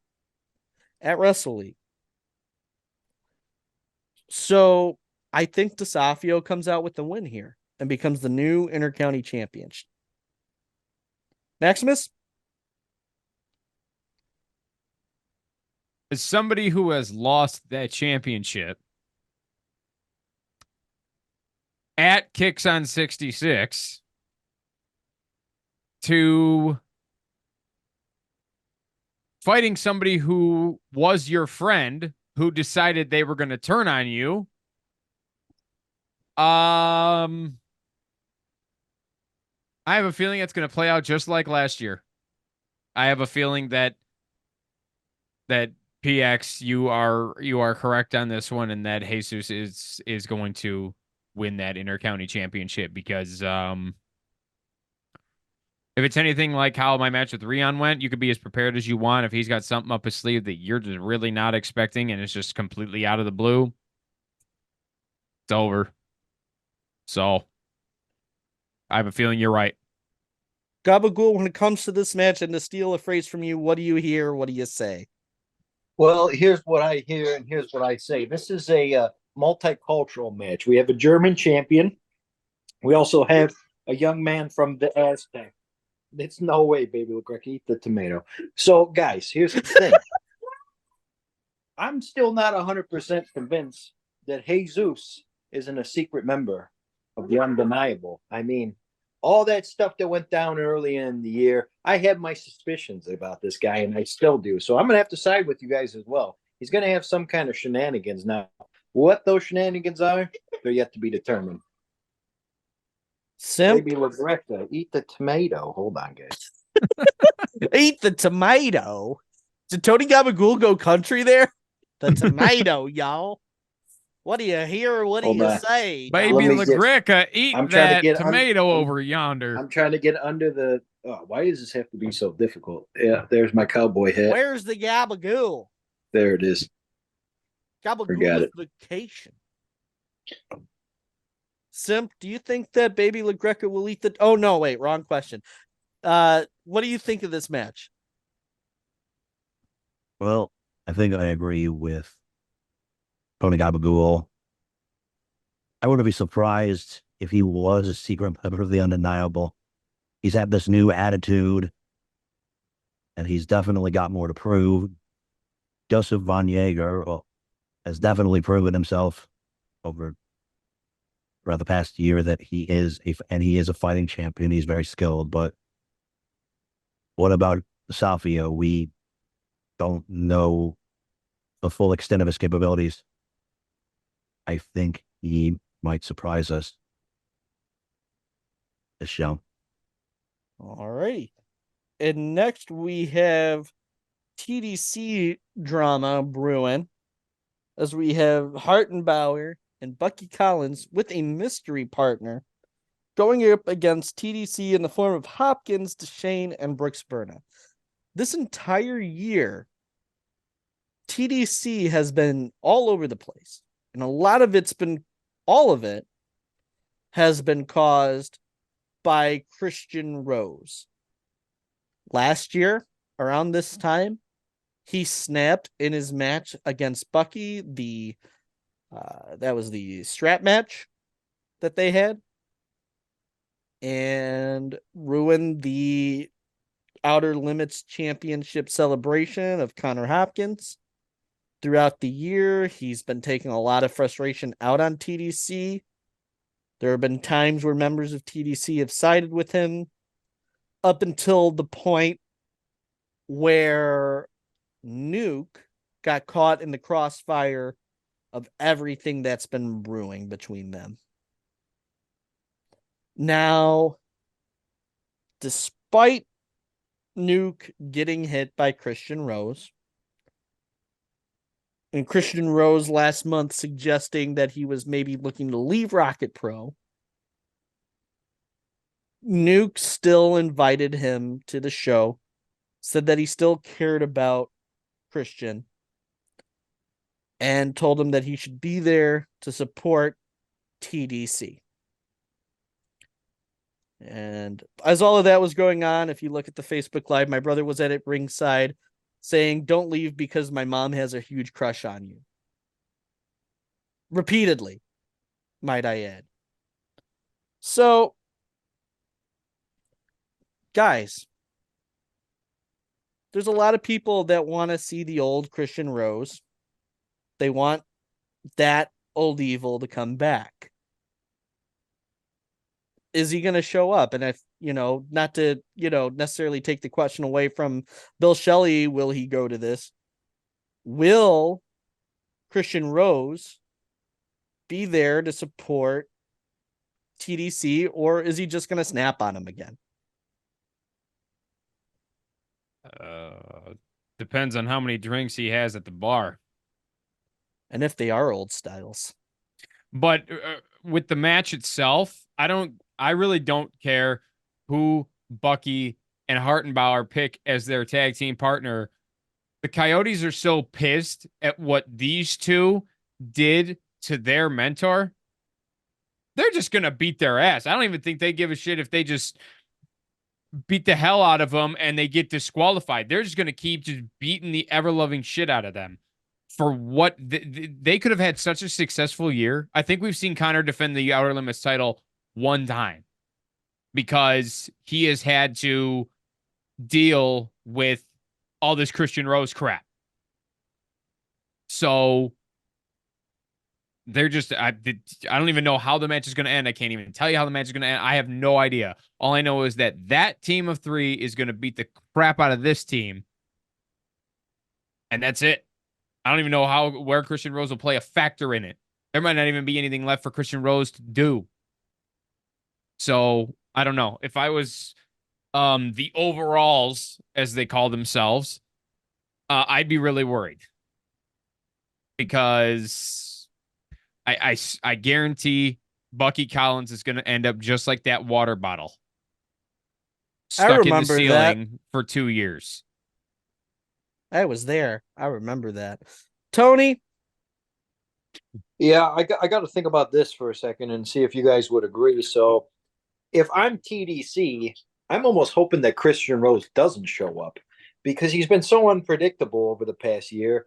at Wrestle League. So I think DeSafio comes out with the win here and becomes the new Intercounty champion. Maximus? As somebody who has lost that championship at Kicks on 66 to fighting somebody who was your friend who decided they were going to turn on you, I have a feeling it's going to play out just like last year. I have a feeling that P-Ax, you are correct on this one, and that Jesus is going to win that Intercounty Championship because if it's anything like how my match with Rion went, you could be as prepared as you want. If he's got something up his sleeve that you're just really not expecting and it's just completely out of the blue, it's over. So I have a feeling you're right. Gabagool, when it comes to this match, and to steal a phrase from you, what do you hear? What do you say? Well, here's what I hear and here's what I say. This is a multicultural match. We have a German champion. We also have a young man from the Aztec. It's no way, baby. Look like eat the tomato. So, guys, here's the thing. I'm still not 100% convinced that Jesus isn't a secret member of the Undeniable. I mean, all that stuff that went down early in the year, I had my suspicions about this guy, and I still do. So I'm going to have to side with you guys as well. He's going to have some kind of shenanigans now. What those shenanigans are, they're yet to be determined. Simp? Maybe LaGreca, eat the tomato. Hold on, guys. Eat the tomato? Did Tony Gabagool go country there? The tomato, y'all. What do you hear or what do you say? Baby LaGreca, eat that tomato over yonder. I'm trying to get under the... Oh, why does this have to be so difficult? Yeah, there's my cowboy hat. Where's the Gabagool? There it is. Gabagool vacation. Simp, do you think that Baby LaGreca will eat the... Oh, no, wait, wrong question. What do you think of this match? Well, I think I agree with Tony Gabagool. I wouldn't be surprised if he was a secret member of the Undeniable. He's had this new attitude, and he's definitely got more to prove. Joseph Von Jaeger has definitely proven himself over the past year that he is a fighting champion. He's very skilled, but what about DeSafio? We don't know the full extent of his capabilities. I think he might surprise us this show. All right. And next we have TDC drama brewing as we have Hartenbauer and Bucky Collins with a mystery partner going up against TDC in the form of Hopkins, DeShane, and Brooks Berna. This entire year, TDC has been all over the place. And all of it has been caused by Christian Rose. Last year, around this time, he snapped in his match against Bucky. That was the strap match that they had, and ruined the Outer Limits Championship celebration of Connor Hopkins. Throughout the year, he's been taking a lot of frustration out on TDC. There have been times where members of TDC have sided with him, up until the point where Nuke got caught in the crossfire of everything that's been brewing between them. Now, despite Nuke getting hit by Christian Rose, and Christian Rose last month suggesting that he was maybe looking to leave Rocket Pro, Nuke still invited him to the show, said that he still cared about Christian, and told him that he should be there to support TDC. And as all of that was going on, if you look at the Facebook Live, my brother was at it ringside saying, "Don't leave because my mom has a huge crush on you." Repeatedly, might I add. So, guys, there's a lot of people that want to see the old Christian Rose. They want that old evil to come back. Is he going to show up? And if, not to, necessarily take the question away from Bill Shelley, will he go to this? Will Christian Rose be there to support TDC, or is he just going to snap on him again? Depends on how many drinks he has at the bar. And if they are old styles. But with the match itself, I really don't care who Bucky and Hartenbauer pick as their tag team partner. The Coyotes are so pissed at what these two did to their mentor. They're just going to beat their ass. I don't even think they give a shit if they just beat the hell out of them and they get disqualified. They're just going to keep just beating the ever-loving shit out of them for what they could have had such a successful year. I think we've seen Connor defend the Outer Limits title one time because he has had to deal with all this Christian Rose crap. So they're just, I don't even know how the match is going to end. I can't even tell you how the match is going to end. I have no idea. All I know is that team of three is going to beat the crap out of this team. And that's it. I don't even know where Christian Rose will play a factor in it. There might not even be anything left for Christian Rose to do. So I don't know. If I was the overalls, as they call themselves, I'd be really worried. Because I guarantee Bucky Collins is going to end up just like that water bottle. Stuck in the ceiling for 2 years. I was there. I remember that. Tony? Yeah, I got to think about this for a second and see if you guys would agree. So if I'm TDC, I'm almost hoping that Christian Rose doesn't show up because he's been so unpredictable over the past year.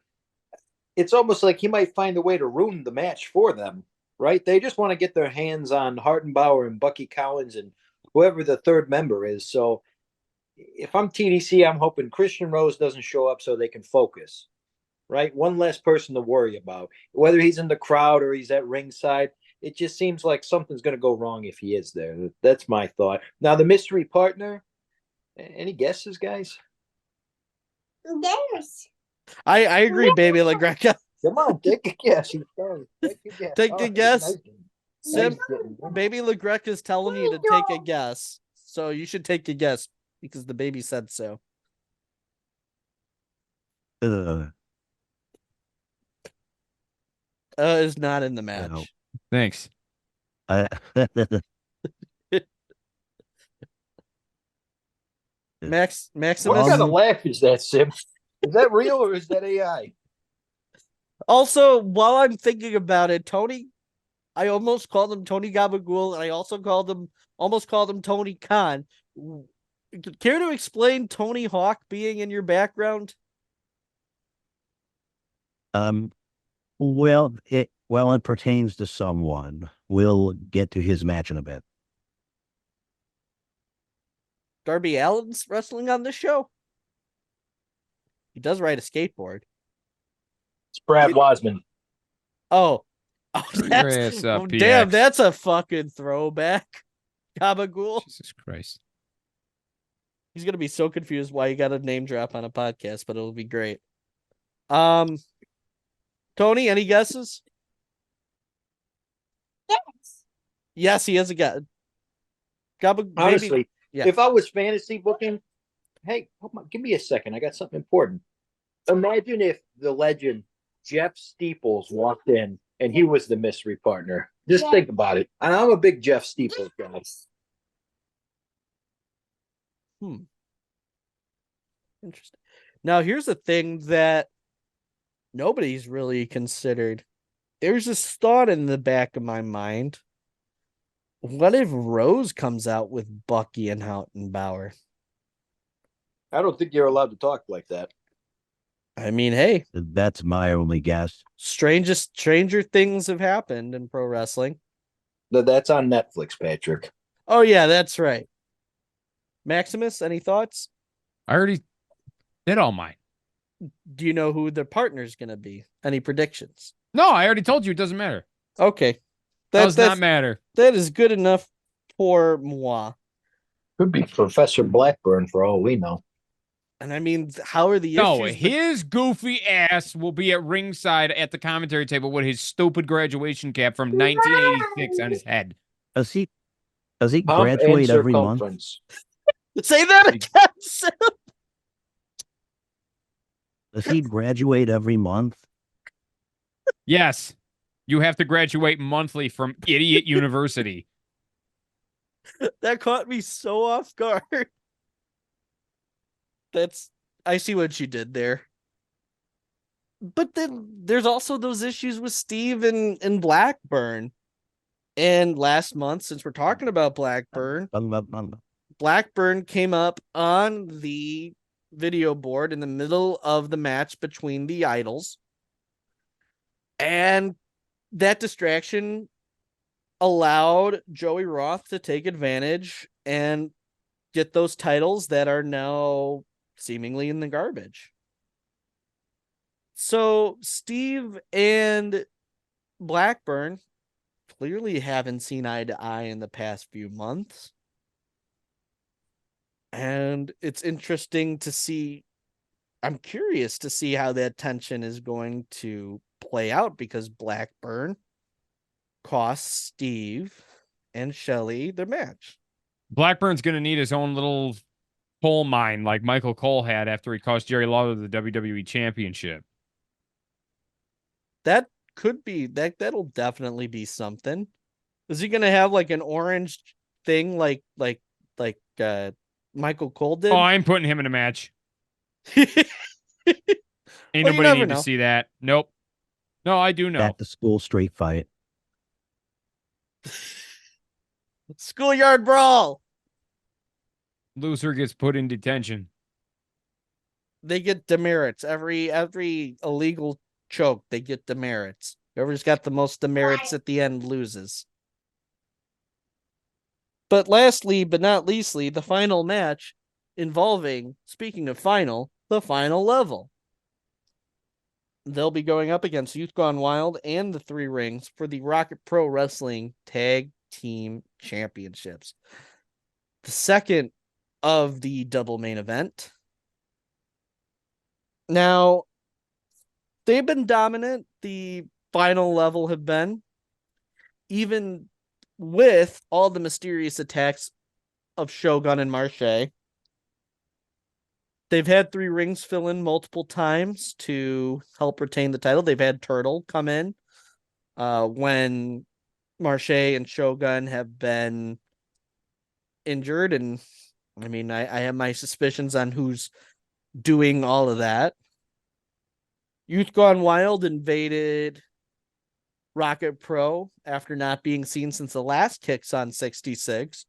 It's almost like he might find a way to ruin the match for them, right? They just want to get their hands on Hartenbauer and Bucky Collins and whoever the third member is. So if I'm TDC, I'm hoping Christian Rose doesn't show up so they can focus, right? One less person to worry about. Whether he's in the crowd or he's at ringside, it just seems like something's going to go wrong if he is there. That's my thought. Now, the mystery partner, any guesses, guys? Yes. I agree, baby LaGreca. Come on, take a guess. Take a guess. Simp, baby LaGreca is telling you to take a guess. So you should take a guess because the baby said so. Is not in the match. No. Thanks. Maximus. What kind of laugh is that, Sim? Is that real or is that AI? Also, while I'm thinking about it, Tony, I almost called him Tony Gabagool, and I also almost called him Tony Khan. Care to explain Tony Hawk being in your background? Well, it pertains to someone. We'll get to his match in a bit. Darby Allin's wrestling on this show. He does ride a skateboard. It's Brad Wiseman. Oh, Chris, damn, P-Ax. that's a fucking throwback. Gabagool. Jesus Christ. He's gonna be so confused why you got a name drop on a podcast, but it'll be great. Tony, any guesses? Yes, he has a guess. Honestly, yeah. if I was fantasy booking, hey, give me a second. I got something important. Imagine if the legend Jeff Steeples walked in and he was the mystery partner. Just think about it. And I'm a big Jeff Steeples guy. Interesting. Now, here's the thing that nobody's really considered. There's this thought in the back of my mind. What if Rose comes out with Bucky and Houghton Bauer? I don't think you're allowed to talk like that. I mean, hey, That's my only guess. stranger things have happened in pro wrestling. That's on Netflix, Patrick. Oh yeah, that's right. Maximus, any thoughts? I already did all mine. Do you know who the partner's gonna be? Any predictions? No, I already told you it doesn't matter. Okay. Does not matter. That is good enough for moi. Could be Professor Blackburn for all we know. And I mean, how are the No, issues? his goofy ass will be at ringside at the commentary table with his stupid graduation cap from 1986 on his head. Does he Pump graduate and every month? circumference. Say that again. Does he graduate every month? Yes, you have to graduate monthly from Idiot University. That caught me so off guard. I see what you did there. But then there's also those issues with Steve and Blackburn. And last month, since we're talking about Blackburn came up on the video board in the middle of the match between the idols. And that distraction allowed Joey Roth to take advantage and get those titles that are now seemingly in the garbage. So Steve and Blackburn clearly haven't seen eye to eye in the past few months. And it's interesting to see. I'm curious to see how that tension is going to play out, because Blackburn cost Steve and Shelley their match. Blackburn's going to need his own little coal mine like Michael Cole had after he cost Jerry Lawler the WWE Championship. That could be that'll definitely be something. Is he going to have like an orange thing like Michael Cole did? Oh, I'm putting him in a match. Ain't Well, nobody need know. to see that. Nope. No, I do know. At the school street fight. Schoolyard brawl. Loser gets put in detention. They get demerits. Every illegal choke, they get demerits. Whoever's got the most demerits at the end loses. But lastly, but not leastly, the final match involving, speaking of final, the final level. They'll be going up against Youth Gone Wild and the Three Rings for the Rocket Pro Wrestling Tag Team Championships. The second of the double main event. Now, they've been dominant. The final level have been, even with all the mysterious attacks of Shogun and Marche. They've had Three Rings fill in multiple times to help retain the title. They've had Turtle come in when Marche and Shogun have been injured. And I mean, I have my suspicions on who's doing all of that. Youth Gone Wild invaded Rocket Pro after not being seen since the last Kicks on 66,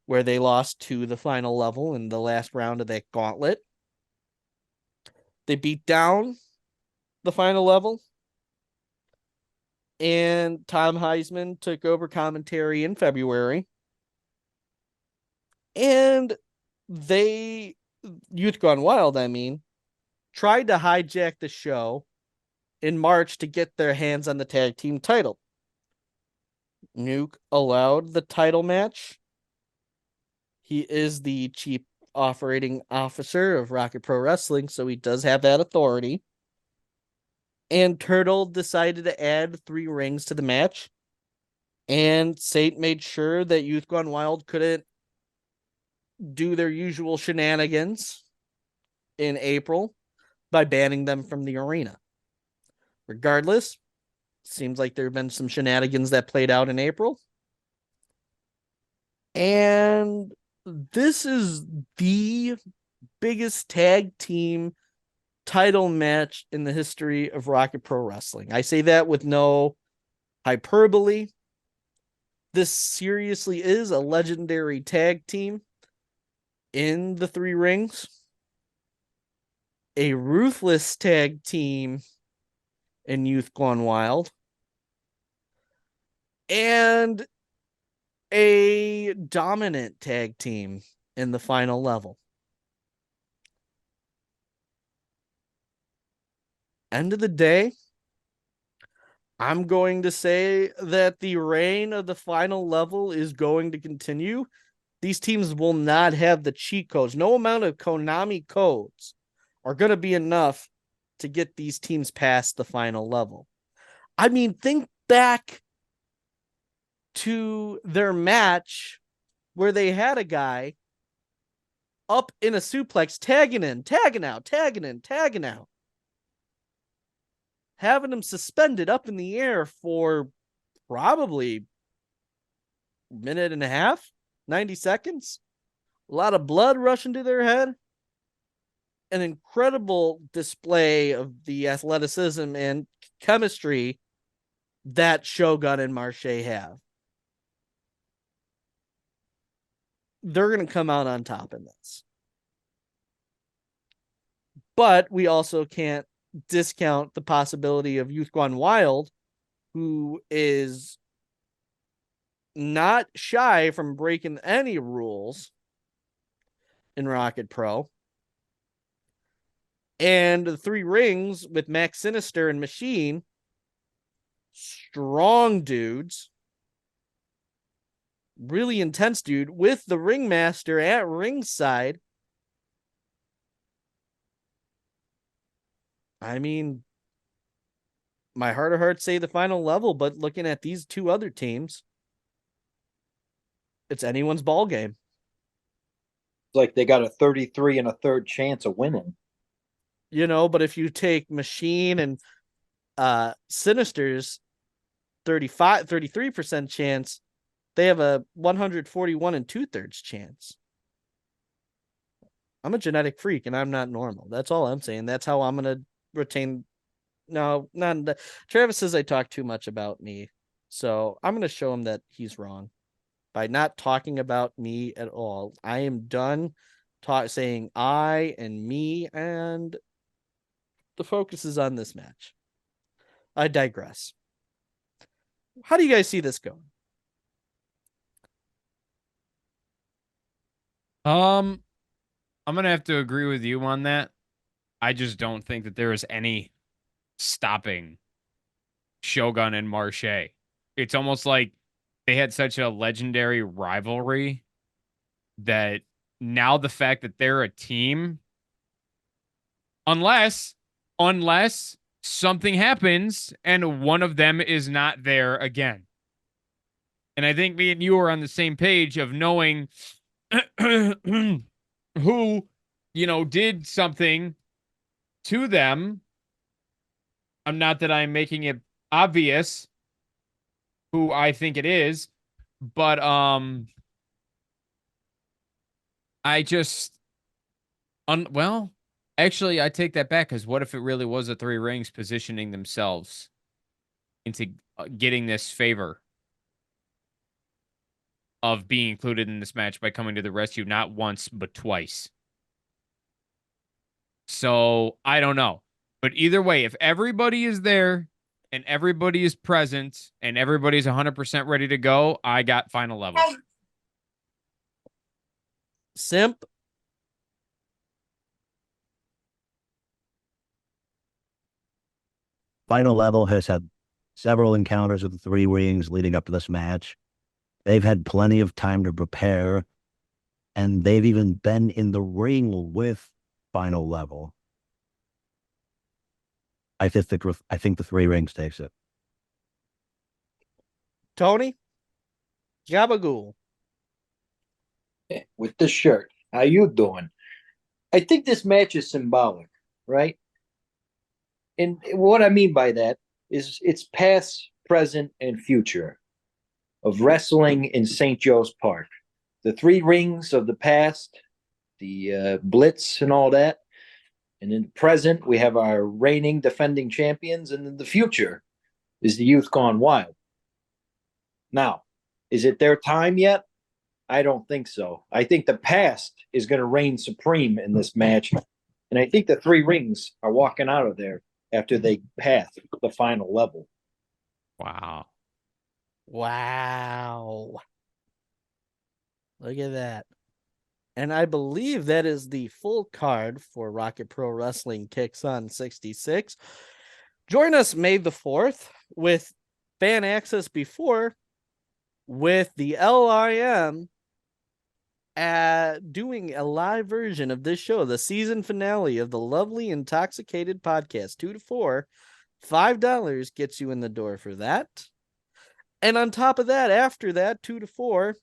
where they lost to the final level in the last round of that gauntlet. They beat down the final level, and Tom Heisman took over commentary in February. And Youth Gone Wild, tried to hijack the show in March to get their hands on the tag team title. Nuke allowed the title match. He is the chief operating officer of Rocket Pro Wrestling, so he does have that authority. And Turtle decided to add 3 rings to the match. And Saint made sure that Youth Gone Wild couldn't do their usual shenanigans in April by banning them from the arena. Regardless, seems like there have been some shenanigans that played out in April. And this is the biggest tag team title match in the history of Rocket Pro Wrestling. I say that with no hyperbole. This seriously is a legendary tag team in the 3 rings. A ruthless tag team in Youth Gone Wild. And a dominant tag team in the final level. End of the day, I'm going to say that the reign of the final level is going to continue. These teams will not have the cheat codes. No amount of Konami codes are going to be enough to get these teams past the final level. I mean, think back to their match where they had a guy up in a suplex, tagging in, tagging out, tagging in, tagging out. Having him suspended up in the air for probably a minute and a half, 90 seconds. A lot of blood rushing to their head. An incredible display of the athleticism and chemistry that Shogun and Marche have. They're going to come out on top in this. But we also can't discount the possibility of Youth Gone Wild, who is not shy from breaking any rules in Rocket Pro. And the 3 rings with Max Sinister and Machine, strong dudes, really intense dude, with the ringmaster at ringside. I mean, my heart of hearts say the final level, but looking at these 2 other teams, it's anyone's ball game. It's like they got a 33 and a third chance of winning. You know, but if you take Machine and Sinister's 33% chance, they have a 141 and 2/3 chance. I'm a genetic freak and I'm not normal. That's all I'm saying. That's how I'm going to retain. No, not Travis says I talk too much about me. So I'm going to show him that he's wrong by not talking about me at all. I am done saying I and me, and the focus is on this match. I digress. How do you guys see this going? I'm gonna have to agree with you on that. I just don't think that there is any stopping Shogun and Marche. It's almost like they had such a legendary rivalry that now the fact that they're a team, unless something happens and one of them is not there again. And I think me and you are on the same page of knowing who did something to them. I'm not that I'm making it obvious who I think it is, but I just well, actually I take that back, because what if it really was the Three Rings positioning themselves into getting this favor of being included in this match by coming to the rescue not once but twice. So I don't know. But either way, if everybody is there and everybody is present and everybody's 100% ready to go, I got final level. Simp. Final level has had several encounters with the Three Rings leading up to this match. They've had plenty of time to prepare, and they've even been in the ring with Final level. I think the Three Rings takes it. Tony. Gabagool. With the shirt. How you doing? I think this match is symbolic, right? And what I mean by that is it's past, present, and future of wrestling in St. Joe's Park. The Three Rings of the past, the Blitz and all that. And in the present, we have our reigning defending champions. And in the future is the Youth Gone Wild. Now, is it their time yet? I don't think so. I think the past is going to reign supreme in this match. And I think the Three Rings are walking out of there after they pass the final level. Wow. Look at that. And I believe that is the full card for Rocket Pro Wrestling Kicks on 66. Join us May the 4th with Fan Axxess before, with the LIM doing a live version of this show, the season finale of the Lovely Intoxicated Podcast, 2 to 4. $5 gets you in the door for that. And on top of that, after that, 2 to 4,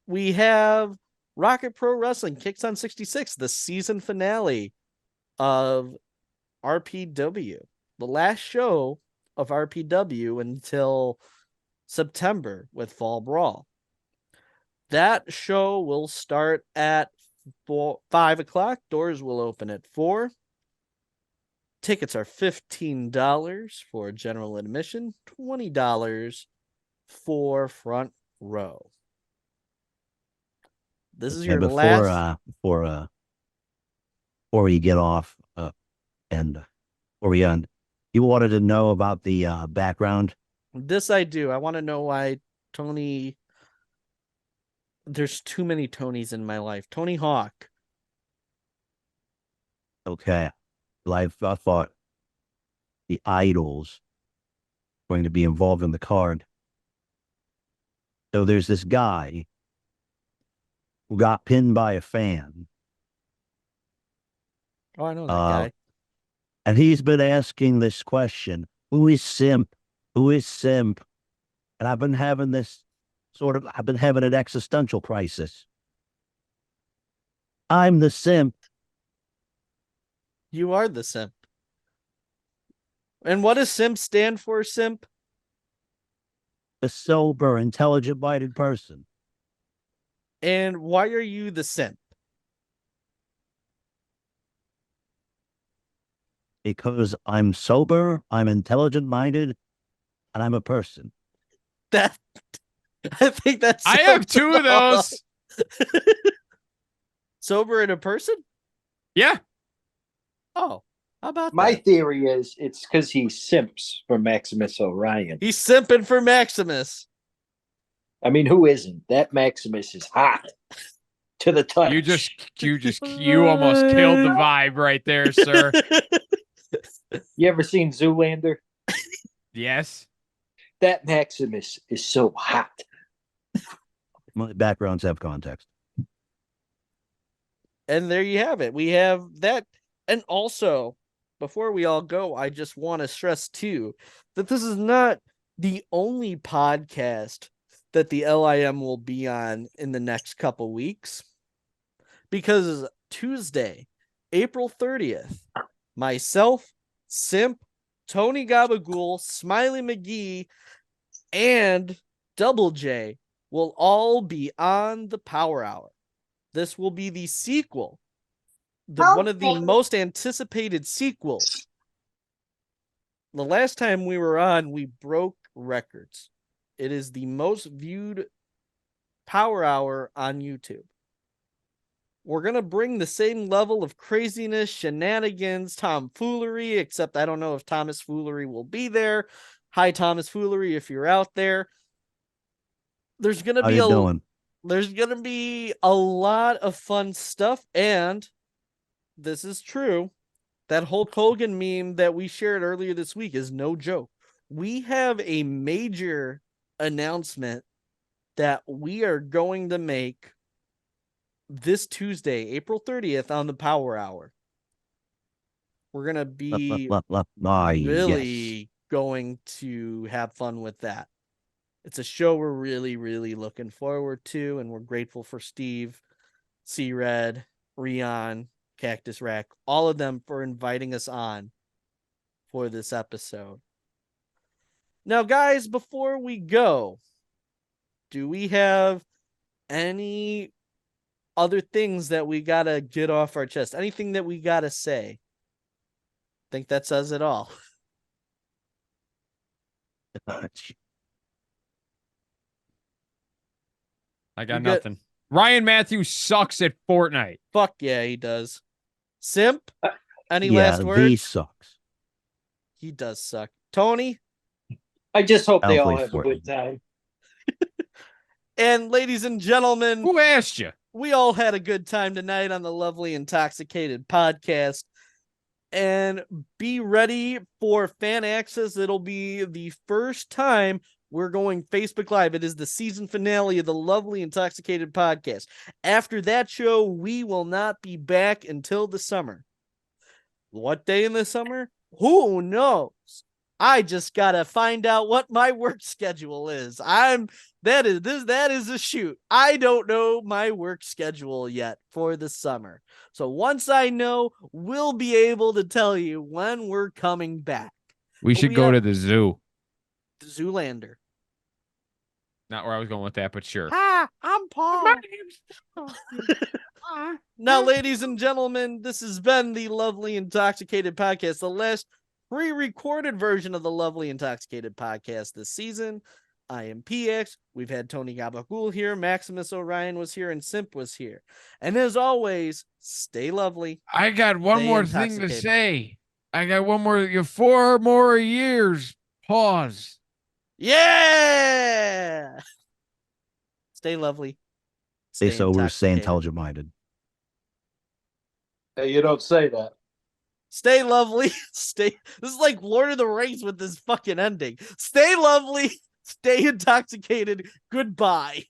we have Rocket Pro Wrestling Kicks on 66, the season finale of RPW, the last show of RPW until September with Fall Brawl. That show will start at 5 o'clock. Doors will open at 4. Tickets are $15 for general admission, $20 for front row. This is your last. Before we get off and before we end, you wanted to know about the background. This I do. I want to know why Tony. There's too many Tonys in my life. Tony Hawk. Okay. I thought the Idols were going to be involved in the card. So there's this guy who got pinned by a fan. Oh, I know that guy. And he's been asking this question, who is Simp? Who is Simp? And I've been having an existential crisis. I'm the Simp. You are the Simp. And what does Simp stand for, Simp? A sober, intelligent-minded person. And why are you the Simp? Because I'm sober, I'm intelligent-minded, and I'm a person. I think that's. I have two of those. Sober and a person? Yeah. Oh, how about My that? theory is it's because he simps for Maximus Orion. He's simping for Maximus. I mean, who isn't? That Maximus is hot to the touch. You almost killed the vibe right there, sir. You ever seen Zoolander? Yes. That Maximus is so hot. My backgrounds have context. And there you have it. We have that. And also, before we all go, I just want to stress too that this is not the only podcast that the LIM will be on in the next couple weeks, because Tuesday, April 30th, myself, Simp, Tony Gabagool, Smiley McGee, and Double J will all be on the Power Hour. This will be the sequel, one of the most anticipated sequels. The last time we were on, we broke records. It is the most viewed Power Hour on YouTube. We're going to bring the same level of craziness, shenanigans, tomfoolery, except I don't know if Thomas Foolery will be there. Hi, Thomas Foolery, if you're out there. There's going to be there's going to be a lot of fun stuff, and this is true. That Hulk Hogan meme that we shared earlier this week is no joke. We have a major announcement that we are going to make this Tuesday, April 30th on the Power Hour. We're going to be really going to have fun with that. It's a show we're really, really looking forward to, and we're grateful for Steve, C-Red, Rion, Cactus Rack, all of them for inviting us on for this episode. Now, guys, before we go, do we have any other things that we gotta get off our chest? Anything that we gotta say? I think that says it all. I got nothing. Ryan Matthews sucks at Fortnite. Fuck yeah, he does. Simp, any last words? He sucks. He does suck. Tony? I just hope they all have a good time. And ladies and gentlemen, who asked you? We all had a good time tonight on the Lovely Intoxicated Podcast. And be ready for Fan Axxess. It'll be the first time we're going Facebook Live. It is the season finale of the Lovely Intoxicated Podcast. After that show, we will not be back until the summer. What day in the summer? Who knows? I just gotta find out what my work schedule is. That is a shoot. I don't know my work schedule yet for the summer. So once I know, we'll be able to tell you when we're coming back. We should go to the zoo. Zoolander. Not where I was going with that, but sure. Hi, I'm Paul. My name's Paul. Now, ladies and gentlemen, this has been the Lovely Intoxicated Podcast, the last pre-recorded version of the Lovely Intoxicated Podcast this season. I am P-Ax. We've had Tony Gabagool here, Maximus Orion was here, and Simp was here. And as always, stay lovely. I got one more thing to say. I got one more. 4 more years. Pause. Yeah. Stay lovely. Stay sober, stay intelligent-minded. Hey, you don't say that. Stay lovely. This is like Lord of the Rings with this fucking ending. Stay lovely. Stay intoxicated. Goodbye.